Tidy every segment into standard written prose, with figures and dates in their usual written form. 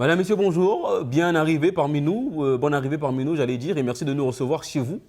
Madame, Monsieur, bonjour, bien arrivé parmi nous, bonne arrivée parmi nous, j'allais dire, et merci de nous recevoir chez vous.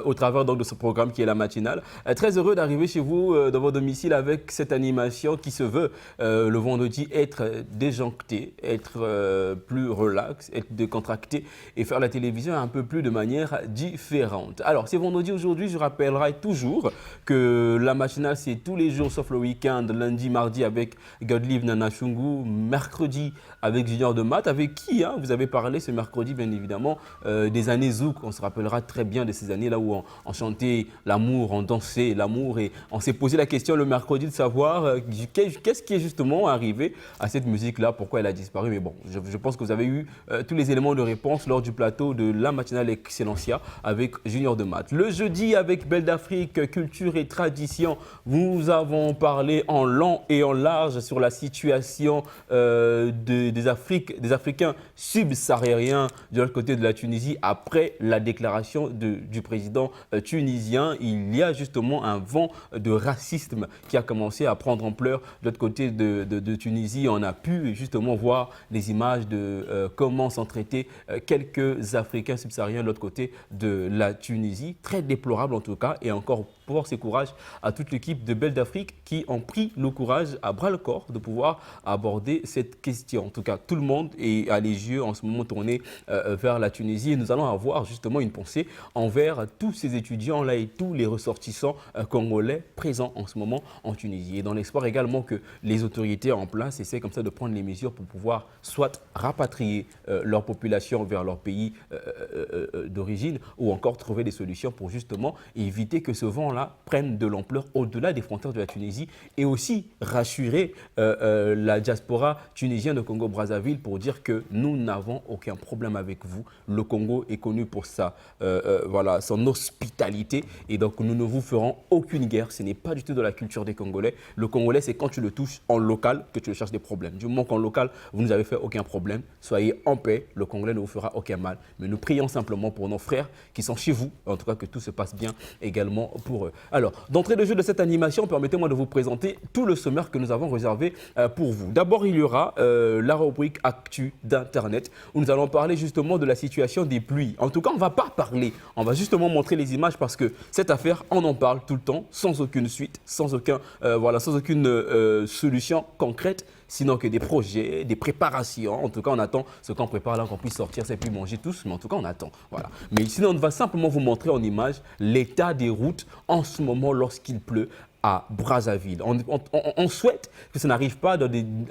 Au travers donc, de ce programme qui est la matinale. Très heureux d'arriver chez vous dans votre domicile avec cette animation qui se veut le vendredi être déjoncté, être plus relax, être décontracté et faire la télévision un peu plus de manière différente. Alors c'est vendredi aujourd'hui, je rappellerai toujours que la matinale c'est tous les jours sauf le week-end, lundi, mardi avec Godlive Nana Chungu, mercredi avec Junior de Math, avec qui vous avez parlé ce mercredi bien évidemment des années Zouk, on se rappellera très bien de ces années-là où on chantait l'amour, on dansait l'amour et on s'est posé la question le mercredi de savoir qu'est-ce qui est justement arrivé à cette musique-là, pourquoi elle a disparu. Mais bon, je pense que vous avez eu tous les éléments de réponse lors du plateau de la matinale Excellencia avec Junior de Math. Le jeudi avec Belle d'Afrique, culture et tradition, nous avons parlé en long et en large sur la situation des Africains subsahariens de l'autre côté de la Tunisie après la déclaration du président tunisien. Il y a justement un vent de racisme qui a commencé à prendre ampleur de l'autre côté de Tunisie. On a pu justement voir des images de comment sont traités quelques Africains subsahariens de l'autre côté de la Tunisie. Très déplorable en tout cas, et encore force et courage à toute l'équipe de Belle d'Afrique qui ont pris le courage à bras le corps de pouvoir aborder cette question. En tout cas, tout le monde a les yeux en ce moment tournés vers la Tunisie et nous allons avoir justement une pensée envers tous ces étudiants-là et tous les ressortissants congolais présents en ce moment en Tunisie. Et dans l'espoir également que les autorités en place essaient comme ça de prendre les mesures pour pouvoir soit rapatrier leur population vers leur pays d'origine ou encore trouver des solutions pour justement éviter que ce vent-là prenne de l'ampleur au-delà des frontières de la Tunisie et aussi rassurer la diaspora tunisienne de Congo-Brazzaville pour dire que nous n'avons aucun problème avec vous. Le Congo est connu pour son hospitalité et donc nous ne vous ferons aucune guerre. Ce n'est pas du tout de la culture des Congolais. Le Congolais, c'est quand tu le touches en local que tu le cherches des problèmes. Du moment qu'en local, vous ne nous avez fait aucun problème, soyez en paix, le Congolais ne vous fera aucun mal. Mais nous prions simplement pour nos frères qui sont chez vous, en tout cas que tout se passe bien également pour eux. Alors, d'entrée de jeu de cette animation, permettez-moi de vous présenter tout le sommaire que nous avons réservé pour vous. D'abord, il y aura la rubrique Actu d'Internet où nous allons parler justement de la situation des pluies. En tout cas, on ne va pas parler, on va justement montrer les images parce que cette affaire, on en parle tout le temps, sans aucune suite, sans aucune solution concrète. Sinon que des projets, des préparations. En tout cas, on attend ce qu'on prépare là, qu'on puisse sortir, c'est plus manger tous, mais en tout cas, on attend. Voilà. Mais sinon, on va simplement vous montrer en image l'état des routes en ce moment lorsqu'il pleut à Brazzaville. On souhaite que ça n'arrive pas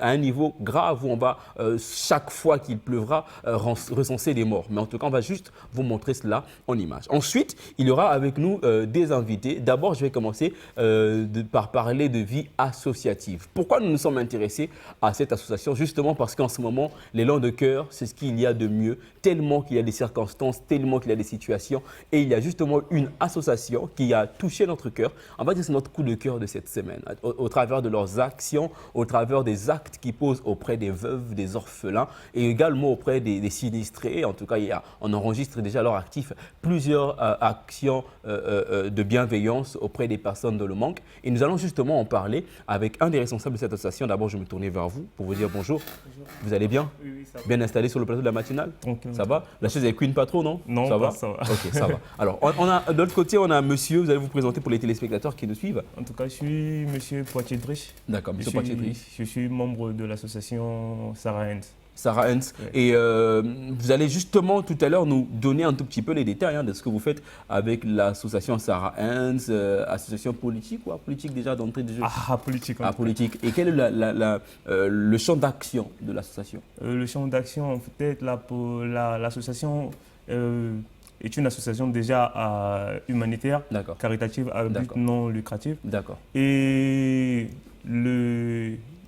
à un niveau grave où on va, chaque fois qu'il pleuvra, recenser des morts. Mais en tout cas, on va juste vous montrer cela en image. Ensuite, il y aura avec nous des invités. D'abord, je vais commencer par parler de vie associative. Pourquoi nous nous sommes intéressés à cette association? Justement parce qu'en ce moment, l'élan de cœur, c'est ce qu'il y a de mieux, tellement qu'il y a des circonstances, tellement qu'il y a des situations. Et il y a justement une association qui a touché notre cœur. On va dire que c'est notre coup de cœur de cette semaine, au travers de leurs actions, au travers des actes qu'ils posent auprès des veuves, des orphelins et également auprès des sinistrés. En tout cas, on enregistre déjà à leur actif plusieurs actions de bienveillance auprès des personnes dans le manque. Et nous allons justement en parler avec un des responsables de cette association. D'abord, je me tournais vers vous pour vous dire bonjour. Bonjour. Vous allez bien? Oui, ça va. Bien installé sur le plateau de la matinale? Tranquille. Ça va? La chaise est queen pas trop, non? Non, ça va? ça va. Ok, ça va. Alors, de l'autre côté, on a monsieur, vous allez vous présenter pour les téléspectateurs qui nous suivent. En tout cas, je suis monsieur Poitiers-Drich. D'accord, monsieur Poitiers-Drich. Je suis membre de l'association Sarah Hens. Sarah Hens. Ouais. Et vous allez justement tout à l'heure nous donner un tout petit peu les détails de ce que vous faites avec l'association Sarah Hens, association politique ou politique déjà d'entrée de jeu? Politique. Politique. Et quel est le champ d'action de l'association? Le champ d'action, en fait, l'association est une association déjà humanitaire, caritative, à but non lucratif. D'accord. Et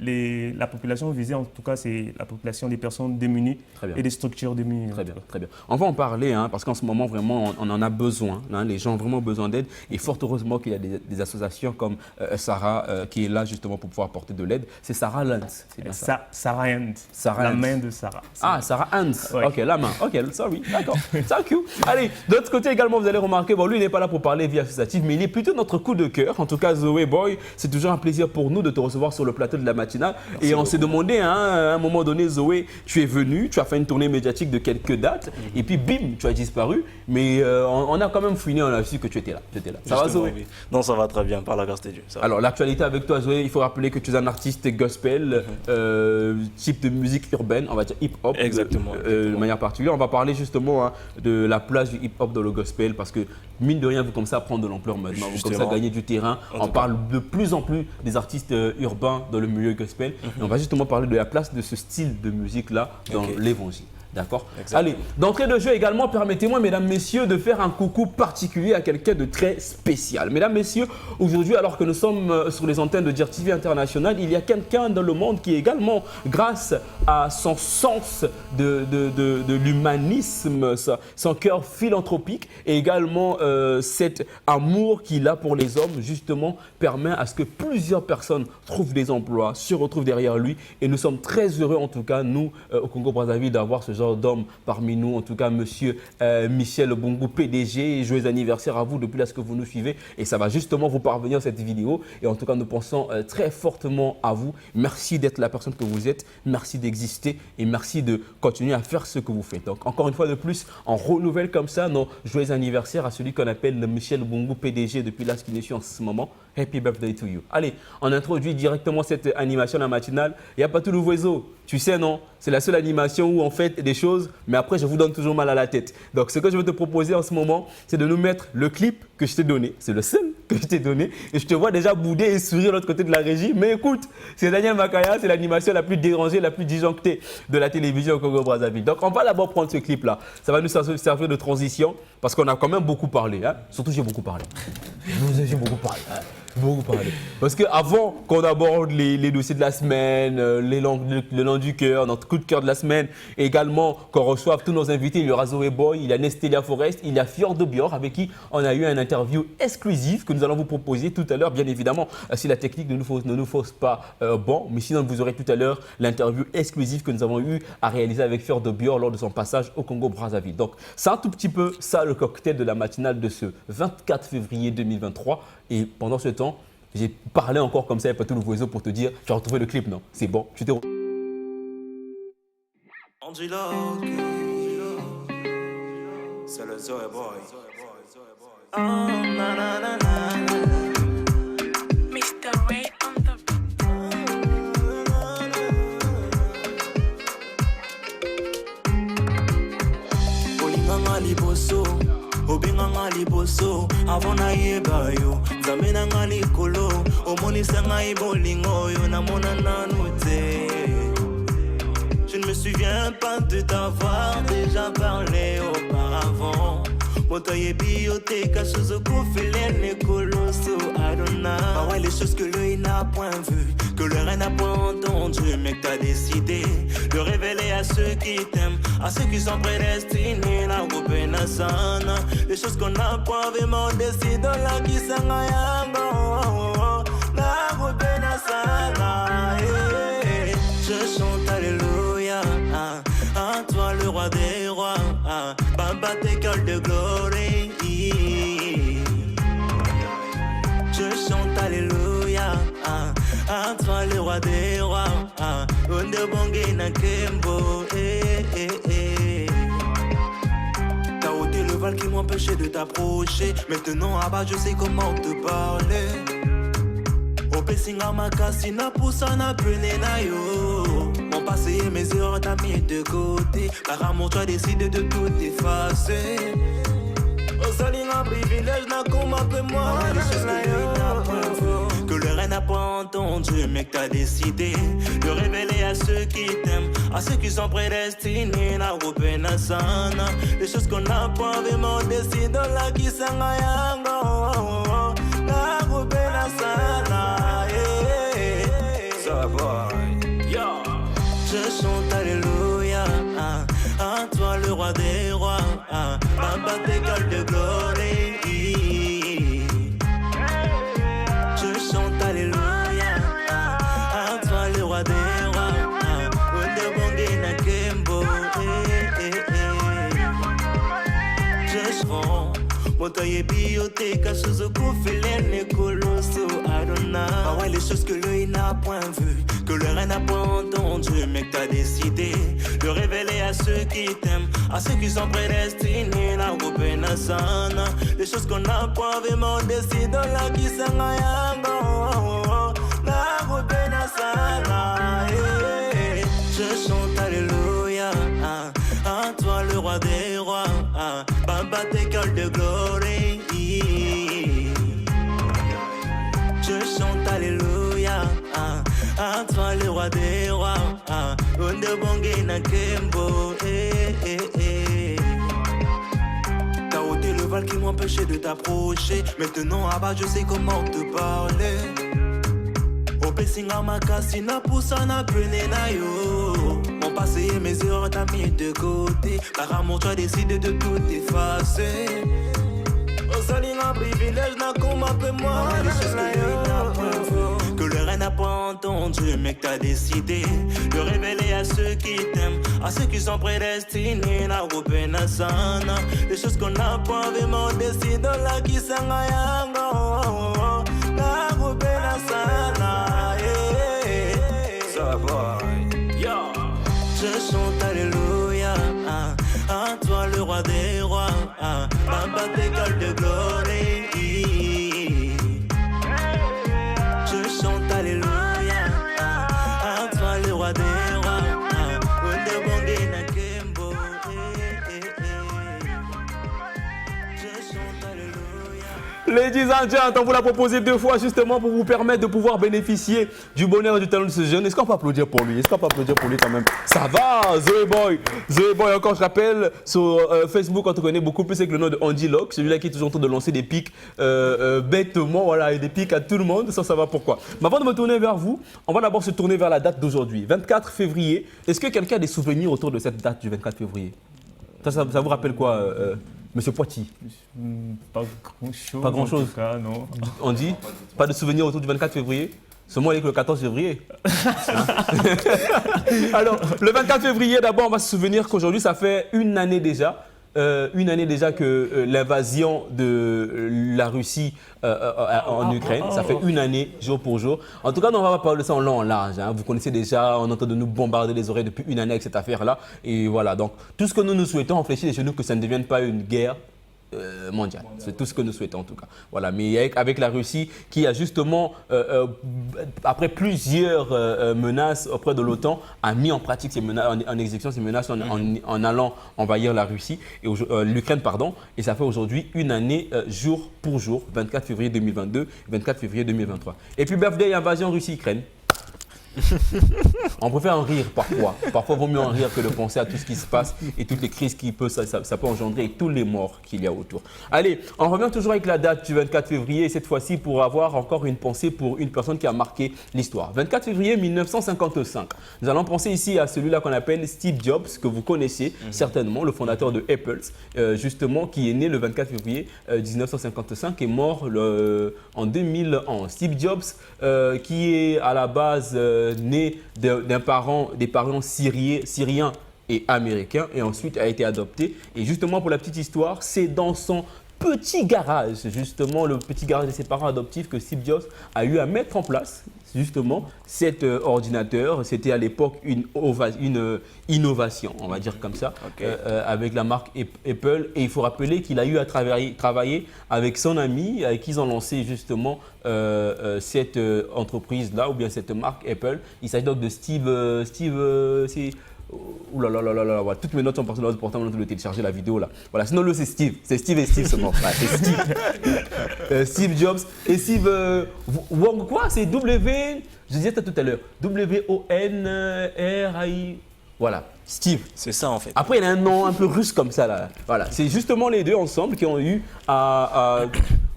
la population visée, en tout cas, c'est la population des personnes démunies et des structures démunies. Très bien, très bien. On va en parler parce qu'en ce moment, vraiment, on en a besoin. Les gens ont vraiment besoin d'aide. Et fort heureusement qu'il y a des associations comme Sarah qui est là justement pour pouvoir apporter de l'aide. C'est Sarah Hens, c'est bien ça? Sarah Hens. La main de Sarah. Sarah Hens. Ouais. Ok, la main. Ok, sorry. D'accord. Thank you. Allez, de l'autre côté également, vous allez remarquer, bon, lui, il n'est pas là pour parler vie associative, mais il est plutôt notre coup de cœur. En tout cas, Zoé Boy, c'est toujours un plaisir pour nous de te recevoir sur le plateau de la matinale. matinale. Merci et on beaucoup. s'est demandé, hein, à un moment donné, Zoé, tu es venu, tu as fait une tournée médiatique de quelques dates, et puis bim, tu as disparu. Mais on a quand même fouiné, on a su que tu étais là. Ça va, Zoé? Oui. Non, ça va très bien, par la grâce de Dieu. Alors, l'actualité avec toi, Zoé, il faut rappeler que tu es un artiste gospel, type de musique urbaine, on va dire hip-hop. Exactement. De manière particulière. On va parler justement de la place du hip-hop dans le gospel, parce que mine de rien, vous commencez à prendre de l'ampleur maintenant, vous commencez à gagner du terrain. On parle de plus en plus des artistes urbains dans le milieu gospel. Et on va justement parler de la place de ce style de musique-là dans l'évangile. D'accord. Allez, d'entrée de jeu également, permettez-moi, mesdames, messieurs, de faire un coucou particulier à quelqu'un de très spécial. Mesdames, messieurs, aujourd'hui, alors que nous sommes sur les antennes de Dire TV International, il y a quelqu'un dans le monde qui également, grâce à son sens de l'humanisme, son cœur philanthropique et également cet amour qu'il a pour les hommes, justement, permet à ce que plusieurs personnes trouvent des emplois, se retrouvent derrière lui. Et nous sommes très heureux, en tout cas, nous, au Congo-Brazzaville, d'avoir ce genre d'homme parmi nous, en tout cas monsieur Michel Bongo, PDG. Joyeux anniversaire à vous depuis là ce que vous nous suivez, et ça va justement vous parvenir cette vidéo, et en tout cas nous pensons très fortement à vous. Merci d'être la personne que vous êtes, merci d'exister et merci de continuer à faire ce que vous faites. Donc encore une fois de plus, on renouvelle comme ça nos joyeux anniversaires à celui qu'on appelle le Michel Bongo, PDG depuis là ce qui nous suit en ce moment. Happy birthday to you. Allez, on introduit directement cette animation, la matinale. Il n'y a pas tout nouveau réseau. Tu sais, non? C'est la seule animation où on fait des choses, mais après, je vous donne toujours mal à la tête. Donc, ce que je vais te proposer en ce moment, c'est de nous mettre le clip que je t'ai donné. C'est le seul que je t'ai donné. Et je te vois déjà bouder et sourire de l'autre côté de la régie. Mais écoute, c'est Daniel Makaya, c'est l'animation la plus dérangée, la plus disjonctée de la télévision au Congo-Brazzaville. Donc, on va d'abord prendre ce clip-là. Ça va nous servir de transition parce qu'on a quand même beaucoup parlé. Hein. Surtout, j'ai beaucoup parlé. J'ai beaucoup parlé. Beaucoup parlé. Parce qu'avant qu'on aborde les dossiers de la semaine, l'élan du cœur, notre coup de cœur de la semaine, et également qu'on reçoive tous nos invités, il y aura Zoé Boy, il y a Nestelia Forest, il y a Fjord de Bior avec qui on a eu un interview exclusif que nous allons vous proposer tout à l'heure, bien évidemment, si la technique ne nous fausse pas bon, mais sinon vous aurez tout à l'heure l'interview exclusive que nous avons eu à réaliser avec Fjord de Bior lors de son passage au Congo-Brazzaville. Donc c'est un tout petit peu ça le cocktail de la matinale de ce 24 février 2023, et pendant ce temps, j'ai parlé encore comme ça, il n'y a pas tout le réseau pour te dire, tu as retrouvé le clip, non? C'est bon, tu t'es... C'est le Zoé Boy. Mr. Ray on the Olinganga liboso, obinganga liboso, avona yeba yo, zamena likolo, omonisa ngai bolingo yo namona nanu te. Je ne me souviens pas de t'avoir déjà parlé auparavant. Motoye bioteka chose kofele colosso Adona. Ah ouais, les choses que l'œil n'a point vues, que le rein n'a point entendu, mais que t'as décidé de révéler à ceux qui t'aiment, à ceux qui sont prédestinés. La goupena sana, les choses qu'on n'a point vraiment décidé. La qui s'engayango, la goupena sana. Je chante alléluia, à toi le roi des rois, Baba t'école de gloire. Je chante alléluia, à toi le roi des rois, Onde Bongue na Kembo. T'as ôté le val qui m'empêchait de t'approcher. Maintenant à bas je sais comment te parler. Opesinga makasi na poussa na pene na yo. Mon passé et mes erreurs t'as mis de côté. Par amour tu as décidé de tout effacer. Osali un privilège n'a comme après moi. Les choses que le rein n'a pas entendu, mais que t'as décidé de révéler à ceux qui t'aiment, à ceux qui sont prédestinés. La roupena sana, les choses qu'on n'a pas vraiment décidé. La qui s'engayango, la roupena sana. Je chante alléluia, à toi le roi des rois, Baba t'école de gloire. Je chante alléluia, à toi le roi des rois, Onde Bongue na Kembo. Je chante Poto yebi ka Suzuku filene colosso Adona. Ah ouais, les choses que l'œil n'a point vu, que le rein n'a point entendu, mais que t'as décidé de révéler à ceux qui t'aiment, à ceux qui sont prédestinés. La robe sana, les choses qu'on n'a point vu, mais on décide là qui s'engayango. La robe sana, je chante alléluia, à toi le roi des rois, Baba t'école de gloire. Je chante alléluia, à toi le roi des rois, Onde Bongue na Kembo. T'as ôté le val qui m'empêchait de t'approcher, maintenant à bas je sais comment te parler. Opesinga makasi na poussa na pene na yo. Mon passé et mes erreurs t'as mis de côté, par amour tu as décidé de tout effacer. Osalinga privilège na comme appelle moi, les choses que le rein n'a pas entendu, mais que t'as décidé de révéler à ceux qui t'aiment, à ceux qui sont prédestinés. Na robe na sana, les choses qu'on n'a pas vu, mais on décide là qui s'engayango. La robe na sana, ça va, yeah. Je chante alléluia, à toi le roi des rois, Baba t'école de gloire. Je chante alléluia, à toi le roi des rois, Onde Bongue na Kembo. Je chante alléluia. Ladies and gentlemen, on vous l'a proposé 2 fois justement pour vous permettre de pouvoir bénéficier du bonheur et du talent de ce jeune. Est-ce qu'on peut applaudir pour lui? Est-ce qu'on peut applaudir pour lui quand même? Ça va, Zoé Boy. Zoé Boy, encore je rappelle, sur Facebook, on te connaît beaucoup plus avec le nom de Andy Locke, celui-là qui est toujours en train de lancer des pics bêtement, voilà, et des pics à tout le monde, sans savoir pourquoi. Mais avant de me tourner vers vous, on va d'abord se tourner vers la date d'aujourd'hui, 24 février. Est-ce que quelqu'un a des souvenirs autour de cette date du 24 février? Ça vous rappelle quoi Monsieur Poiti? Pas grand-chose. Pas grand-chose. En tout cas, non. On dit pas de souvenirs autour du 24 février? Seulement avec le 14 février. Alors, le 24 février, d'abord, on va se souvenir qu'aujourd'hui, ça fait une année déjà que l'invasion de la Russie en Ukraine. Ça fait une année, jour pour jour. En tout cas, on va pas parler de ça en long, en large. Hein. Vous connaissez déjà, on entend de nous bombarder les oreilles depuis une année avec cette affaire-là. Et voilà, donc tout ce que nous souhaitons, on fléchit chez nous que ça ne devienne pas une guerre mondiale. C'est tout ce que nous souhaitons en tout cas. Voilà, mais avec la Russie qui a justement, après plusieurs menaces auprès de l'OTAN, a mis en pratique ces menaces, en exécution ces menaces en allant envahir la Russie, et l'Ukraine, pardon, et ça fait aujourd'hui une année jour pour jour, 24 février 2022, 24 février 2023. Et puis birthday, invasion Russie-Ukraine. On préfère en rire parfois. Parfois, il vaut mieux en rire que de penser à tout ce qui se passe et toutes les crises qui ça peut engendrer et tous les morts qu'il y a autour. Allez, on revient toujours avec la date du 24 février et cette fois-ci pour avoir encore une pensée pour une personne qui a marqué l'histoire. 24 février 1955. Nous allons penser ici à celui-là qu'on appelle Steve Jobs, que vous connaissez certainement, le fondateur de Apple, justement, qui est né le 24 février 1955 et mort en 2011. Steve Jobs, qui est à la base né des parents syriens et américains et ensuite a été adopté. Et justement, pour la petite histoire, c'est dans son petit garage, justement le petit garage de ses parents adoptifs, que Steve Jobs a eu à mettre en place justement cet ordinateur. C'était à l'époque une innovation, on va dire comme ça, avec la marque Apple. Et il faut rappeler qu'il a eu à travailler avec son ami, avec qui ils ont lancé justement cette entreprise-là, ou bien cette marque Apple. Il s'agit donc de Steve ouh là là là là là, voilà. Toutes mes notes sont parties dans le portable, on a télécharger la vidéo là. Voilà, sinon le c'est Steve et Steve seulement. Voilà, c'est Steve. Steve Jobs et Steve Wong, quoi? C'est W, je disais tout à l'heure, W-O-N-R-A-I. Voilà, Steve. C'est ça en fait. Après, il a un nom un peu russe comme ça là. Voilà, c'est justement les deux ensemble qui ont eu à...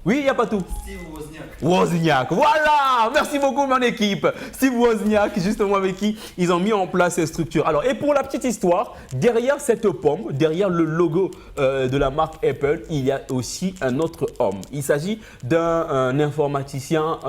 Oui, il n'y a pas tout. Steve Wozniak. Wozniak, voilà. Merci beaucoup mon équipe. Steve Wozniak, justement avec qui ils ont mis en place cette structure. Alors, et pour la petite histoire, derrière cette pomme, derrière le logo de la marque Apple, il y a aussi un autre homme. Il s'agit d'un informaticien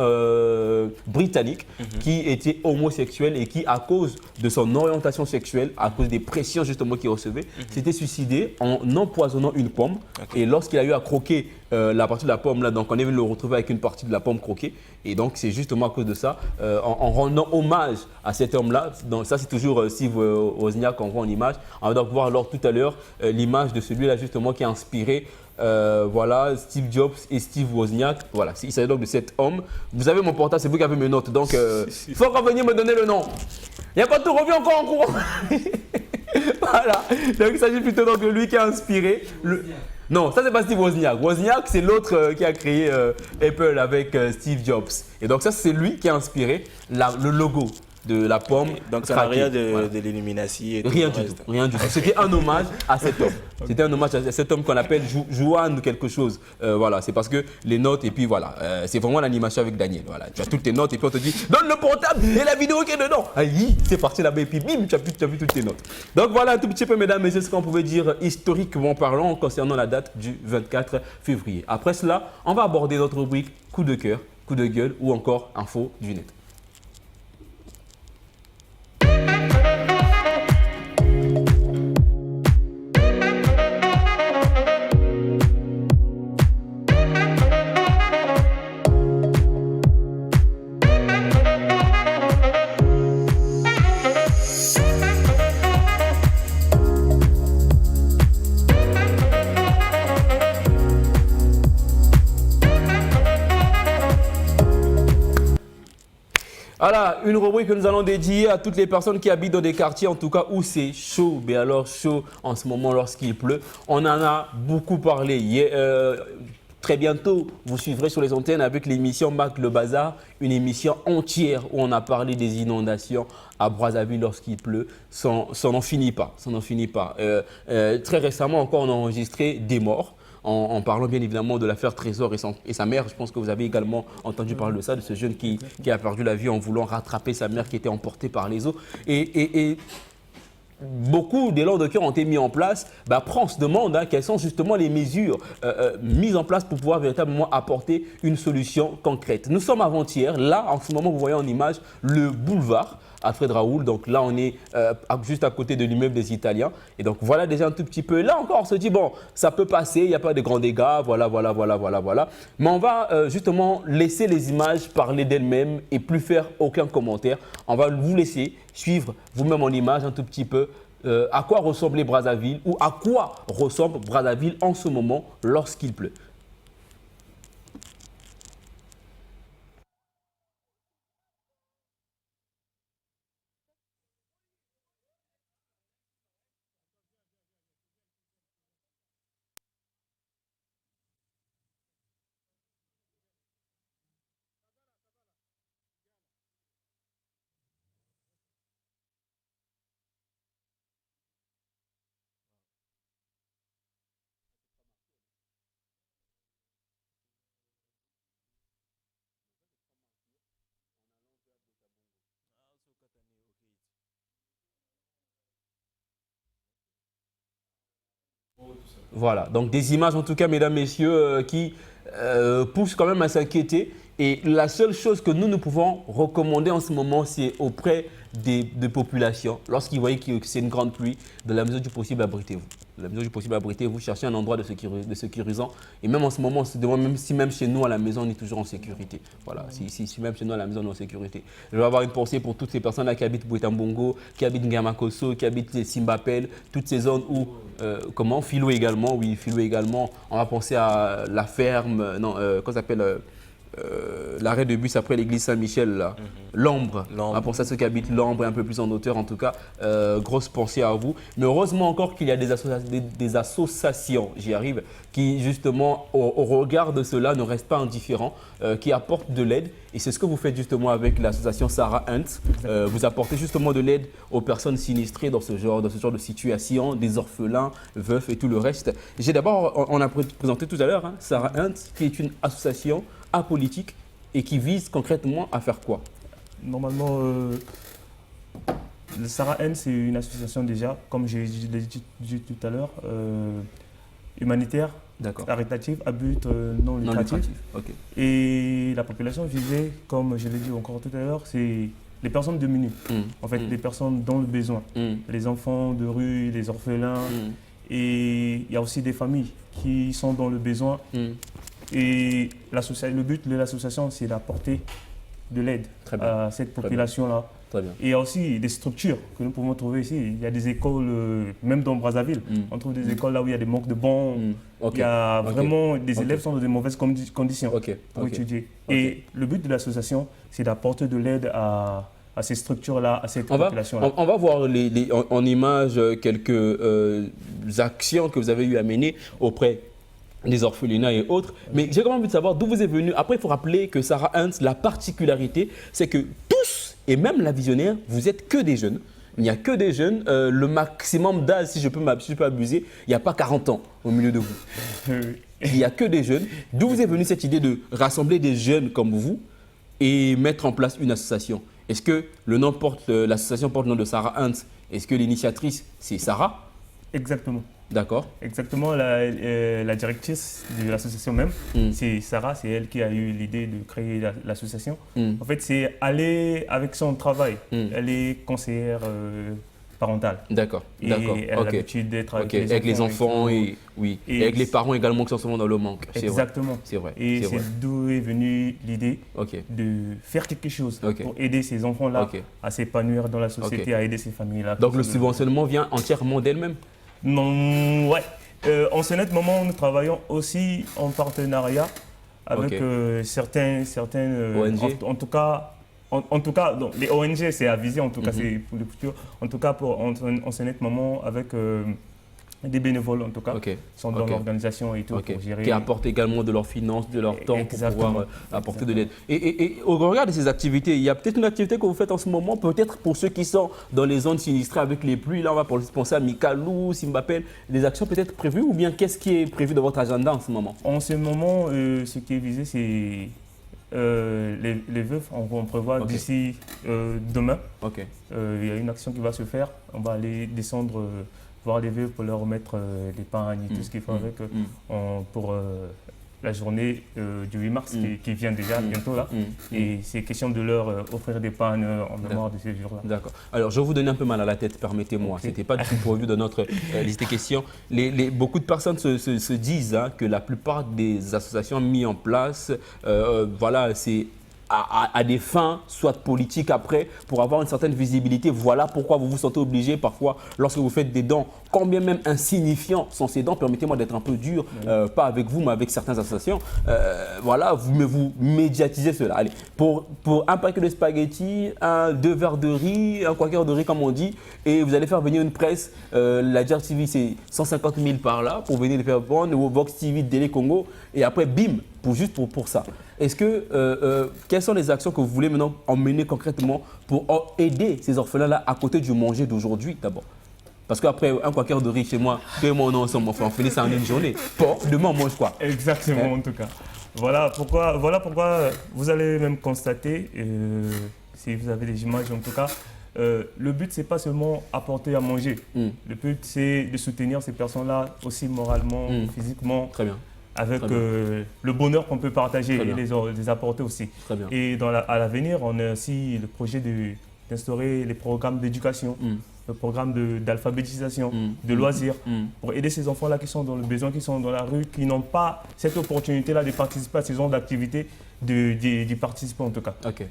britannique qui était homosexuel et qui, à cause de son orientation sexuelle, à cause des pressions justement qu'il recevait, s'était suicidé en empoisonnant une pomme. Et lorsqu'il a eu à croquer la partie de la pomme là, donc on est venu le retrouver avec une partie de la pomme croquée. Et donc c'est justement à cause de ça, en rendant hommage à cet homme-là, donc ça c'est toujours Steve Wozniak qu'on voit en image. On va donc voir alors tout à l'heure l'image de celui-là justement qui a inspiré voilà, Steve Jobs et Steve Wozniak. Voilà, il s'agit donc de cet homme. Vous avez mon portable, c'est vous qui avez mes notes, donc il faut encore venir me donner le nom. Il n'y a pas tout, reviens encore en courant. Voilà, donc il s'agit plutôt donc de lui qui a inspiré. Non, ça c'est pas Steve Wozniak. Wozniak c'est l'autre qui a créé Apple avec Steve Jobs. Et donc ça c'est lui qui a inspiré le logo de la pomme. Donc ça n'a rien de l'Illuminati. Rien du tout, rien du tout. C'était un hommage à cet homme. C'était un hommage à cet homme qu'on appelle Juan quelque chose. Voilà, c'est parce que les notes et puis voilà, c'est vraiment l'animation avec Daniel. Voilà, tu as toutes tes notes et puis on te dit donne le portable et la vidéo qui est dedans. Aïe, c'est parti là-bas et puis bim, tu as vu toutes tes notes. Donc voilà un tout petit peu mesdames et messieurs ce qu'on pouvait dire historiquement parlant concernant la date du 24 février. Après cela, on va aborder notre rubrique coup de cœur, coup de gueule ou encore info du net. Voilà, une rubrique que nous allons dédier à toutes les personnes qui habitent dans des quartiers, en tout cas où c'est chaud, mais alors chaud en ce moment lorsqu'il pleut. On en a beaucoup parlé. Très bientôt, vous suivrez sur les antennes avec l'émission Mac le Bazar, une émission entière où on a parlé des inondations à Brazzaville lorsqu'il pleut. Ça n'en finit pas, ça n'en finit pas. Très récemment encore, on a enregistré des morts. En parlant bien évidemment de l'affaire Trésor et sa mère. Je pense que vous avez également entendu parler de ça, de ce jeune qui a perdu la vie en voulant rattraper sa mère qui était emportée par les eaux. Et beaucoup d'élan de cœur ont été mis en place. Après, on se demande quelles sont justement les mesures mises en place pour pouvoir véritablement apporter une solution concrète. Nous sommes avant-hier. Là, en ce moment, vous voyez en image le boulevard Alfred Raoul. Donc là, on est juste à côté de l'immeuble des Italiens. Et donc voilà déjà un tout petit peu. Là encore, on se dit, bon, ça peut passer, il n'y a pas de grands dégâts, voilà. Mais on va justement laisser les images parler d'elles-mêmes et plus faire aucun commentaire. On va vous laisser suivre vous-même en image un tout petit peu à quoi ressemblait Brazzaville ou à quoi ressemble Brazzaville en ce moment lorsqu'il pleut. Voilà, donc des images en tout cas, mesdames, messieurs, qui poussent quand même à s'inquiéter. Et la seule chose que nous pouvons recommander en ce moment, c'est auprès des populations, lorsqu'ils voient que c'est une grande pluie, de la mesure du possible, abritez-vous. De la mesure du possible, abritez-vous, cherchez un endroit de sécurisant. Et même en ce moment, on se demande même si même chez nous à la maison, on est toujours en sécurité. Voilà, si même chez nous à la maison, on est en sécurité. Je vais avoir une pensée pour toutes ces personnes-là qui habitent Bouetambongo, qui habitent Ngamakoso, qui habitent les Simbapel, toutes ces zones où, Philo également, oui, Philo également. On va penser à la ferme, comment ça s'appelle l'arrêt de bus après l'église Saint-Michel, l'Ambre. Pour ça, ceux qui habitent l'Ambre et un peu plus en hauteur, en tout cas, grosse pensée à vous. Mais heureusement encore qu'il y a des associations, j'y arrive, qui justement, au regard de cela, ne restent pas indifférents, qui apportent de l'aide. Et c'est ce que vous faites justement avec l'association Sarah Hunt. Vous apportez justement de l'aide aux personnes sinistrées dans ce genre de situation, des orphelins, veufs et tout le reste. On a présenté tout à l'heure Sarah Hunt, qui est une association apolitique et qui vise concrètement à faire quoi? Normalement, le Sarah N, c'est une association déjà, comme je l'ai dit tout à l'heure, humanitaire, caritative, à but non lucratif. Okay. Et la population visée, comme je l'ai dit encore tout à l'heure, c'est les personnes démunies, en fait, les personnes dans le besoin, les enfants de rue, les orphelins. Et il y a aussi des familles qui sont dans le besoin. Et le but de l'association, c'est d'apporter de l'aide à cette population-là. Et il y a aussi des structures que nous pouvons trouver ici. Il y a des écoles, même dans Brazzaville, on trouve des écoles là où il y a des manques de bancs. Il y a vraiment des élèves qui sont dans de mauvaises conditions pour étudier. Et le but de l'association, c'est d'apporter de l'aide à ces structures-là, à cette population-là. On va voir en images quelques actions que vous avez eu à mener auprès des orphelinats et autres. Mais j'ai quand même envie de savoir d'où vous êtes venu. Après, il faut rappeler que Sarah Hunt, la particularité, c'est que tous, et même la visionnaire, vous êtes que des jeunes. Il n'y a que des jeunes. Le maximum d'âge, si je peux abuser, il n'y a pas 40 ans au milieu de vous. Il n'y a que des jeunes. D'où vous est venue cette idée de rassembler des jeunes comme vous et mettre en place une association? Est-ce que l'association porte le nom de Sarah Hunt? Est-ce que l'initiatrice, c'est Sarah? Exactement. D'accord. Exactement, la directrice de l'association même, c'est Sarah, c'est elle qui a eu l'idée de créer l'association. En fait, c'est aller avec son travail. Elle est conseillère parentale. D'accord. Elle a l'habitude d'être avec les enfants et avec les parents également qui sont souvent dans le manque. Exactement. C'est vrai. Et c'est d'où est venue l'idée de faire quelque chose pour aider ces enfants-là à s'épanouir dans la société, à aider ces familles-là. Donc le subventionnement vient entièrement d'elle-même? Non, ouais. En ce net moment, nous travaillons aussi en partenariat avec certaines ONG. En tout cas, donc, les ONG, c'est à viser, en tout cas, c'est pour le futur. En tout cas, en ce net moment, avec des bénévoles, en tout cas, qui sont dans l'organisation et tout, pour gérer. Qui apportent également de leurs finances, de leur temps pour pouvoir apporter de l'aide. Et au regard de ces activités, il y a peut-être une activité que vous faites en ce moment, peut-être pour ceux qui sont dans les zones sinistrées avec les pluies. Là, on va penser à Mikalou, Simbapel, des actions peut-être prévues ou bien qu'est-ce qui est prévu dans votre agenda en ce moment? En ce moment, ce qui est visé, c'est les veufs. On prévoit d'ici demain. Il y a une action qui va se faire. On va aller descendre voir les veuves pour leur remettre des pains et tout ce qu'il faut avec pour la journée du 8 mars qui vient déjà bientôt là. Et c'est question de leur offrir des pains en mémoire de ces jours-là. D'accord. Alors, je vais vous donner un peu mal à la tête, permettez-moi. Ce n'était pas du tout prévu dans notre liste de questions. Beaucoup de personnes se disent que la plupart des associations mises en place, c'est à des fins, soit politiques après, pour avoir une certaine visibilité. Voilà pourquoi vous vous sentez obligé parfois, lorsque vous faites des dons, combien même insignifiants sont ces dons, permettez-moi d'être un peu dur, pas avec vous, mais avec certaines associations. Vous médiatisez cela. Allez, pour un paquet de spaghettis, 2 verres de riz, un quart de riz comme on dit, et vous allez faire venir une presse, la Jar TV c'est 150 000 par là, pour venir les faire vendre, ou Vox TV, Délé Congo, et après bim, juste pour ça. Est-ce que, quelles sont les actions que vous voulez maintenant emmener concrètement pour aider ces orphelins-là à côté du manger d'aujourd'hui d'abord? Parce qu'après, un quart de riz chez moi, tout le monde ensemble, on finit ça en une journée. Demain, on mange quoi? Exactement, en tout cas. Voilà pourquoi vous allez même constater, si vous avez des images en tout cas, le but, c'est pas seulement apporter à manger. Le but, c'est de soutenir ces personnes-là aussi moralement, physiquement. Très bien. Avec le bonheur qu'on peut partager et les apporter aussi. Très bien. Et à l'avenir, on a aussi le projet d'instaurer les programmes d'éducation, le programme d'alphabétisation, de loisirs, pour aider ces enfants-là qui sont dans le besoin, qui sont dans la rue, qui n'ont pas cette opportunité-là de participer à ces genres d'activités, d'y participer en tout cas. Ok.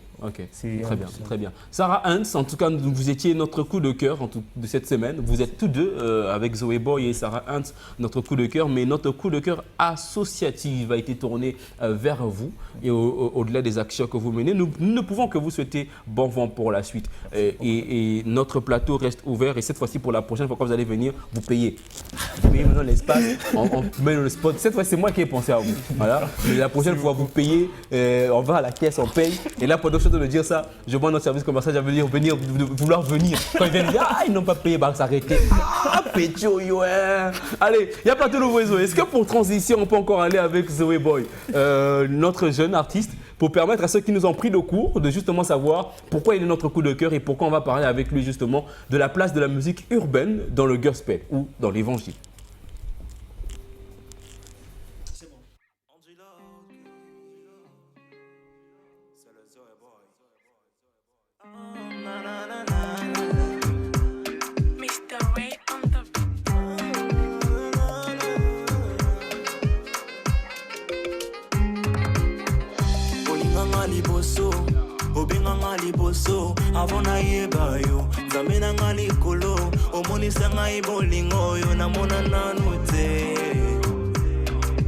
Très bien. Sarah Hunt, en tout cas, vous étiez notre coup de cœur de cette semaine. Vous êtes tous deux, avec Zoé Boy et Sarah Hunt, notre coup de cœur, mais notre coup de cœur associatif a été tourné vers vous et au-delà des actions que vous menez. Nous ne pouvons que vous souhaiter bon vent pour la suite. Et notre plateau reste ouvert et cette fois-ci, pour la prochaine fois que vous allez venir, vous payez. Vous payez maintenant l'espace, on met dans le spot. Cette fois, c'est moi qui ai pensé à vous. Voilà. Mais la prochaine fois, vous payez. On va à la caisse, on paye. Et là, pendant que je suis en train de dire ça, je vois notre service commercial, j'avais vouloir venir. Quand ils viennent dire, ils n'ont pas payé, s'arrêter. Pétio, Allez, il n'y a pas de nouveau Zoé. Est-ce que pour transition, on peut encore aller avec Zoé Boy, notre jeune artiste, pour permettre à ceux qui nous ont pris le cours de justement savoir pourquoi il est notre coup de cœur et pourquoi on va parler avec lui justement de la place de la musique urbaine dans le gospel ou dans l'évangile. Mr. Ray on the obenganga liboso obenganga liboso avant nayeba yo nzambe nanga likolo omonisa ngai bolingo yo namona nanu te.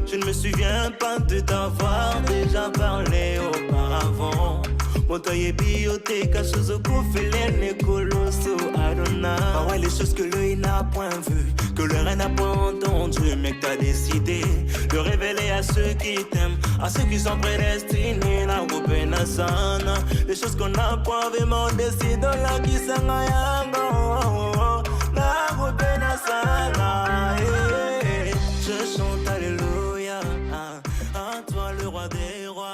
Je ne me souviens pas de t'avoir déjà parlé auparavant. Montaye bibliothèque, chose au couffelène colosso Adona. Ah ouais, les choses que l'œil n'a point vu, que le rein n'a point entendu, mais que t'as décidé de révéler à ceux qui t'aiment, à ceux qui sont prédestinés. La roupena sana, les choses qu'on n'a pas vraiment décidé. La qui s'engayango, la roupena sana. Je chante alléluia, à toi le roi des rois.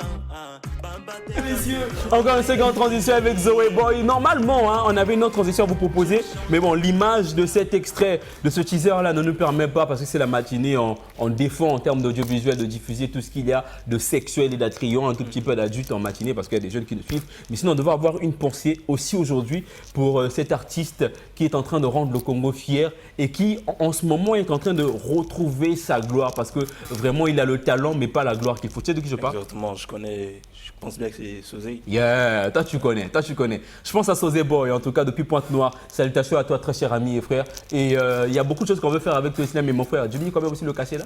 Messieurs, encore une seconde transition avec Zoé Boy. Normalement, on avait une autre transition à vous proposer, mais bon, l'image de cet extrait, de ce teaser-là ne nous permet pas, parce que c'est la matinée, on défend en termes d'audiovisuel de diffuser tout ce qu'il y a de sexuel et d'attrayant, un tout petit peu d'adultes en matinée, parce qu'il y a des jeunes qui nous suivent. Mais sinon, on devrait avoir une pensée aussi aujourd'hui pour cet artiste qui est en train de rendre le Congo fier et qui, en ce moment, est en train de retrouver sa gloire, parce que vraiment, il a le talent, mais pas la gloire qu'il faut. Tu sais de qui je parle? Exactement, je pense bien que c'est Sosé. Yeah, toi tu connais. Je pense à Sosé Boy, en tout cas depuis Pointe-Noire. Salutations à toi, très cher ami et frère. Et il y a beaucoup de choses qu'on veut faire avec toi, mais mon frère, Jimmy, quand même aussi le cachet là.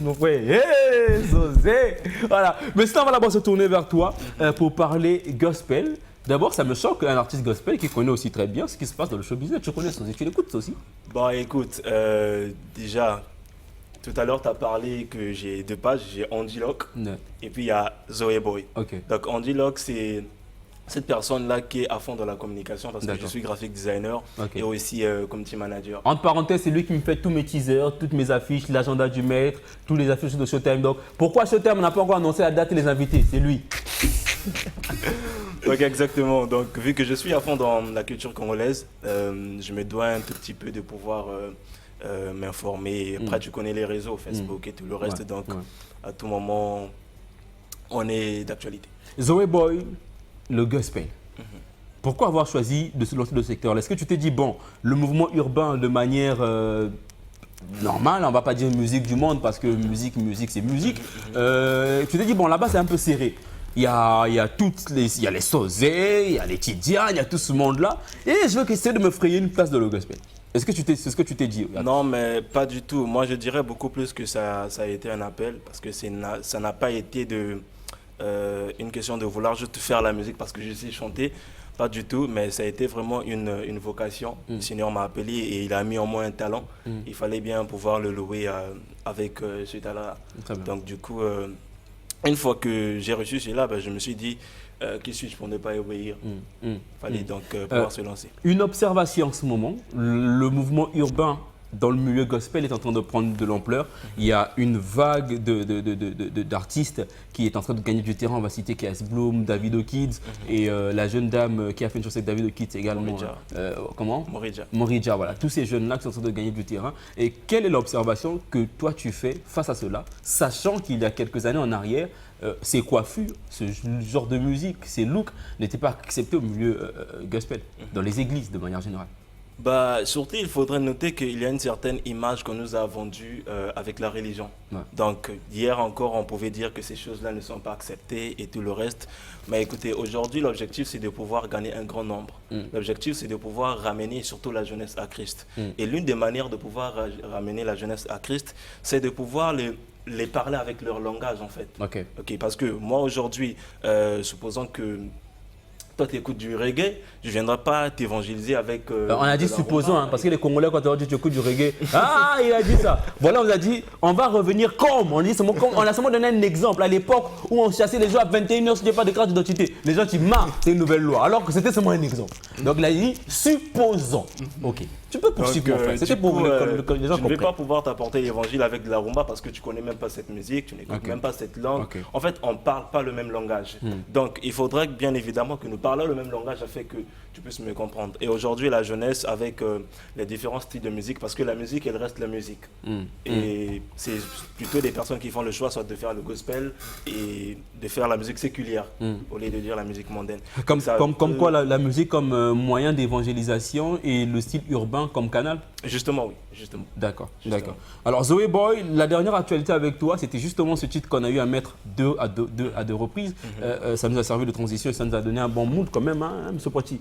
Mon frère, hey, Sosé. Voilà. Mais sinon, on va d'abord se tourner vers toi pour parler gospel. D'abord, ça me choque qu'un artiste gospel qui connaît aussi très bien ce qui se passe dans le show business. Tu connais Sosé, tu l'écoutes aussi? Bah écoute, déjà. Tout à l'heure, tu as parlé que j'ai deux pages, j'ai Andy Locke et puis il y a Zoé Boy. Okay. Donc Andy Locke, c'est cette personne-là qui est à fond dans la communication parce que je suis graphic designer et aussi community manager. Entre parenthèses, c'est lui qui me fait tous mes teasers, toutes mes affiches, l'agenda du maître, tous les affiches de Showtime. Donc pourquoi Showtime n'a pas encore annoncé la date et les invités? C'est lui. Donc exactement. Donc vu que je suis à fond dans la culture congolaise, je me dois un tout petit peu de pouvoir... m'informer. Après, tu connais les réseaux, Facebook et tout le reste. Donc, à tout moment, on est d'actualité. Zoé Boy, le gospel. Pourquoi avoir choisi de se lancer dans ce secteur? Est-ce que tu t'es dit, bon, le mouvement urbain de manière normale, on ne va pas dire musique du monde parce que musique, c'est musique. Tu t'es dit, bon, là-bas, c'est un peu serré. Il y a les Sosé, il y a les Tidiane, il y a tout ce monde-là. Et je veux essayer de me frayer une place dans le gospel. C'est ce que tu t'es dit? Non, mais pas du tout. Moi, je dirais beaucoup plus que ça a été un appel parce que ça n'a pas été une question de vouloir juste faire la musique parce que je sais chanter. Pas du tout, mais ça a été vraiment une vocation. Le Seigneur m'a appelé et il a mis en moi un talent. Il fallait bien pouvoir le louer avec ce talent-là. Donc, du coup, une fois que j'ai reçu cela, je me suis dit... qui suis-je pour ne pas y obéir? Il fallait donc pouvoir se lancer. Une observation en ce moment, le mouvement urbain dans le milieu gospel est en train de prendre de l'ampleur. Il y a une vague d'artistes qui est en train de gagner du terrain. On va citer KS Bloom, Davido Kids et la jeune dame qui a fait une chose avec Davido Kids également. Comment? Morija, voilà. Tous ces jeunes-là qui sont en train de gagner du terrain. Et quelle est l'observation que toi tu fais face à cela, sachant qu'il y a quelques années en arrière, ces coiffures, ce genre de musique, ces looks n'étaient pas acceptés au milieu gospel, dans les églises de manière générale? Surtout, il faudrait noter qu'il y a une certaine image qu'on nous a vendue avec la religion. Donc, hier encore, on pouvait dire que ces choses-là ne sont pas acceptées et tout le reste. Mais écoutez, aujourd'hui, l'objectif, c'est de pouvoir gagner un grand nombre. L'objectif, c'est de pouvoir ramener surtout la jeunesse à Christ. Et l'une des manières de pouvoir ramener la jeunesse à Christ, c'est de pouvoir les parler avec leur langage, en fait. Parce que moi, aujourd'hui, supposons que toi tu écoutes du reggae, je ne viendrai pas t'évangéliser avec... on a dit supposons, parce que les Congolais, quand on dit tu écoutes du reggae, ah, il a dit ça. Voilà, on a dit, on va revenir comme. On a seulement donné un exemple à l'époque où on chassait les gens à 21h si tu n'as pas de carte d'identité. Les gens qui marrent, c'est une nouvelle loi. Alors que c'était seulement un exemple. Donc là, il dit supposons. Ok. Tu peux poursuivre, mon frère. C'était pour les gens comprennent. Je ne vais pas pouvoir t'apporter l'évangile avec de la rumba parce que tu ne connais même pas cette musique, tu n'écoutes même pas cette langue. En fait, on ne parle pas le même langage. Donc, il faudrait bien évidemment que nous parlions le même langage afin que tu puisses me comprendre. Et aujourd'hui, la jeunesse, avec les différents styles de musique, parce que la musique, elle reste la musique. Et c'est plutôt des personnes qui font le choix soit de faire le gospel et de faire la musique séculière au lieu de dire la musique mondaine. Comme quoi la musique comme moyen d'évangélisation et le style urbain comme canal? Justement, oui. justement. D'accord, d'accord. Alors Zoé Boy, la dernière actualité avec toi, c'était justement ce titre qu'on a eu à mettre à deux reprises. Ça nous a servi de transition et ça nous a donné un bon mood quand même, hein, M. Poitiers.